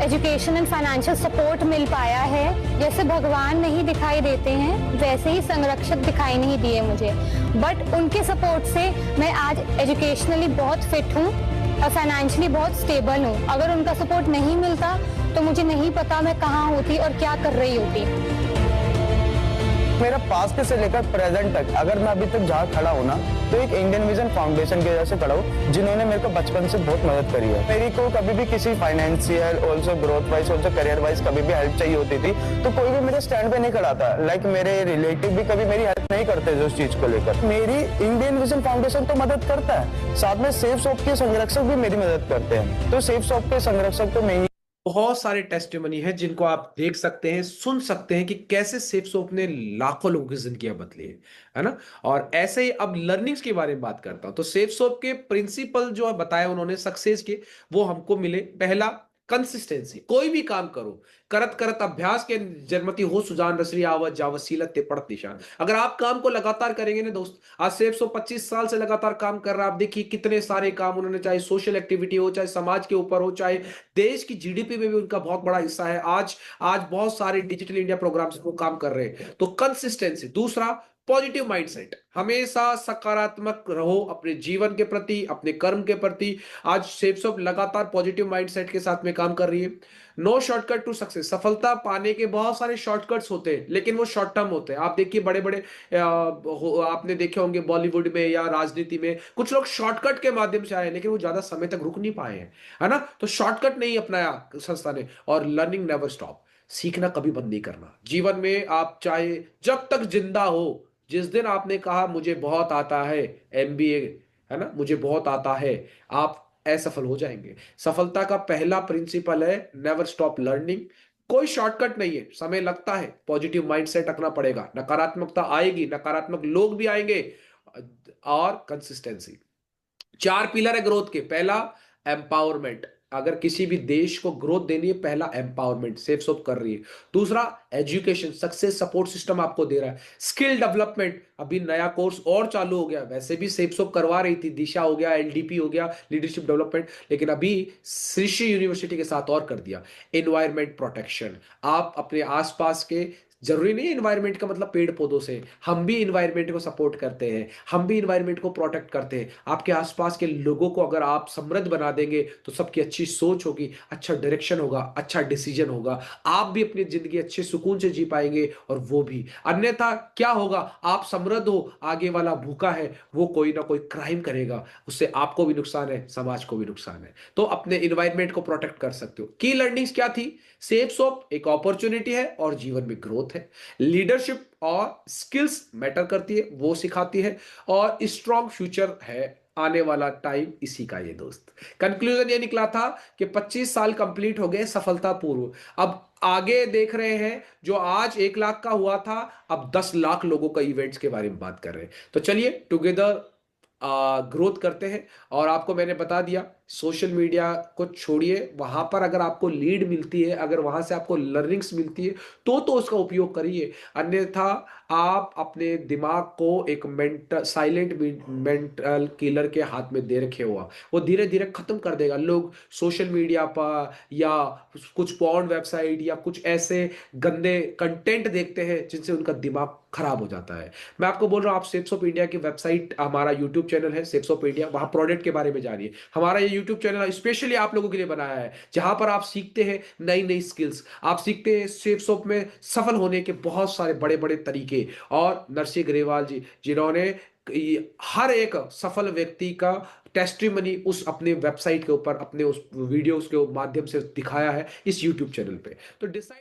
एजुकेशन एंड फाइनेंशियल सपोर्ट मिल पाया है, जैसे भगवान नहीं दिखाई देते हैं वैसे ही संरक्षक दिखाई नहीं दिए मुझे, बट उनके सपोर्ट से मैं आज एजुकेशनली बहुत फिट हूँ और फाइनेंशियली बहुत स्टेबल हूँ। अगर उनका सपोर्ट नहीं मिलता तो मुझे नहीं पता मैं कहाँ होती और क्या कर रही होती। मेरा पास्ट से लेकर प्रेजेंट तक अगर मैं अभी तक जहाँ खड़ा हूँ ना, तो एक इंडियन विजन फाउंडेशन की वजह से खड़ा हूँ, जिन्होंने मेरे को बचपन से बहुत मदद करी है। मेरी को कभी भी किसी financial also growth wise also career wise कभी भी हेल्प चाहिए होती थी, तो कोई भी मेरे स्टैंड पे नहीं खड़ा था। लाइक मेरे रिलेटिव भी कभी मेरी हेल्प नहीं करते थे उस चीज को लेकर। मेरी इंडियन विजन फाउंडेशन तो मदद करता है, साथ में सेफ शॉप के संरक्षक भी मेरी मदद करते हैं। तो सेफ शॉप के संरक्षक तो मैं बहुत सारे टेस्टिमनी है जिनको आप देख सकते हैं, सुन सकते हैं कि कैसे सेफ शॉप ने लाखों लोगों की जिंदगियां बदली है ना। और ऐसे ही अब लर्निंग्स के बारे में बात करता हूं, तो सेफ शॉप के प्रिंसिपल जो बताया उन्होंने सक्सेस के, वो हमको मिले। पहला, कंसिस्टेंसी। कोई भी काम करो, करत करत अभ्यास के जन्मति हो सुजान रसरी आवत जावत सीलत ते पड़त निशान। अगर आप काम को लगातार करेंगे ना दोस्त, आज सेफ 125 साल से लगातार काम कर रहा है। आप देखिए कितने सारे काम उन्होंने, चाहे सोशल एक्टिविटी हो, चाहे समाज के ऊपर हो, चाहे देश की जीडीपी में भी उनका बहुत बड़ा हिस्सा है। आज बहुत सारे डिजिटल इंडिया प्रोग्राम्स को काम कर रहे हैं। तो कंसिस्टेंसी। दूसरा, पॉजिटिव माइंडसेट। हमेशा सकारात्मक रहो अपने जीवन के प्रति, अपने कर्म के प्रति। आज सेफ शॉप लगातार पॉजिटिव माइंडसेट के साथ में काम कर रही है। No shortcut to success. सफलता पाने के बहुत सारे शॉर्टकट्स होते हैं, लेकिन वो शॉर्ट टर्म होते हैं। आप देखिए बड़े बड़े आपने देखे होंगे बॉलीवुड में या राजनीति में, कुछ लोग शॉर्टकट के माध्यम से आए, लेकिन वो ज्यादा समय तक रुक नहीं पाए हैं, है ना। तो शॉर्टकट नहीं अपनाया संस्था ने। और लर्निंग नेवर स्टॉप। सीखना कभी बंद नहीं करना। जीवन में आप चाहे जब तक जिंदा हो, जिस दिन आपने कहा मुझे बहुत आता है, एमबीए है ना, मुझे बहुत आता है, आप असफल हो जाएंगे। सफलता का पहला प्रिंसिपल है नेवर स्टॉप लर्निंग। कोई शॉर्टकट नहीं है, समय लगता है, पॉजिटिव माइंडसेट रखना पड़ेगा। नकारात्मकता आएगी, नकारात्मक लोग भी आएंगे, और कंसिस्टेंसी। 4 पिलर है ग्रोथ के। पहला, एम्पावरमेंट। अगर किसी भी देश को ग्रोथ देनी है, पहला एम्पावरमेंट सेफ शॉप कर रही है। दूसरा, एजुकेशन, सक्सेस सपोर्ट सिस्टम आपको दे रहा है। स्किल डेवलपमेंट, अभी नया कोर्स और चालू हो गया, वैसे भी सेफ शॉप करवा रही थी, दिशा हो गया, एलडीपी हो गया, लीडरशिप डेवलपमेंट, लेकिन अभी श्री यूनिवर्सिटी के साथ और कर दिया। एनवायरमेंट प्रोटेक्शन, आप अपने आसपास के जरूरी नहीं है इन्वायरमेंट का मतलब पेड़ पौधों से, हम भी इन्वायरमेंट को सपोर्ट करते हैं, हम भी इन्वायरमेंट को प्रोटेक्ट करते हैं। आपके आसपास के लोगों को अगर आप समृद्ध बना देंगे तो सबकी अच्छी सोच होगी, अच्छा डायरेक्शन होगा, अच्छा डिसीजन होगा, आप भी अपनी जिंदगी अच्छे सुकून से जी पाएंगे और वो भी। अन्यथा क्या होगा, आप समृद्ध हो, आगे वाला भूखा है, वो कोई ना कोई क्राइम करेगा, उससे आपको भी नुकसान है, समाज को भी नुकसान है। तो अपने इन्वायरमेंट को प्रोटेक्ट कर सकते हो। की लर्निंग्स क्या थी? सेफ शॉप एक अपॉर्चुनिटी है और जीवन में ग्रोथ है। लीडरशिप और स्किल्स मैटर करती है, वो सिखाती है, और स्ट्रॉन्ग फ्यूचर है आने वाला टाइम इसी का। ये दोस्त कंक्लूजन ये निकला था कि 25 साल कंप्लीट हो गए सफलतापूर्व। अब आगे देख रहे हैं, जो आज 1 लाख का हुआ था अब 10 लाख लोगों का इवेंट्स के बारे में बात कर रहे हैं। तो चलिए टुगेदर ग्रोथ करते हैं। और आपको मैंने बता दिया, सोशल मीडिया को छोड़िए, वहां पर अगर आपको लीड मिलती है, अगर वहां से आपको लर्निंग्स मिलती है तो उसका उपयोग करिए। अन्यथा आप अपने दिमाग को एक साइलेंट मेंटल किलर के हाथ में दे रखे हुआ, वो धीरे धीरे खत्म कर देगा। लोग सोशल मीडिया पर या कुछ पॉर्न वेबसाइट या कुछ ऐसे गंदे कंटेंट देखते हैं जिनसे उनका दिमाग खराब हो जाता है। मैं आपको बोल रहा हूँ, आप सेप्स ऑफ इंडिया की वेबसाइट, हमारा यूट्यूब चैनल है सेप्स ऑफ इंडिया, वहां प्रोडक्ट के बारे में जानिए। हमारा ये यूट्यूब चैनल स्पेशली आप लोगों के लिए बनाया है, जहां पर आप सीखते हैं नई नई स्किल्स, आप सीखते हैं सेप्स ऑफ में सफल होने के बहुत सारे बड़े बड़े तरीके। और नरसिंह ग्रेवाल जी, जिन्होंने हर एक सफल व्यक्ति का टेस्टिमनी उस अपने वेबसाइट के ऊपर, अपने उस वीडियोस के माध्यम से दिखाया है इस यूट्यूब चैनल पे। तो डिसाइड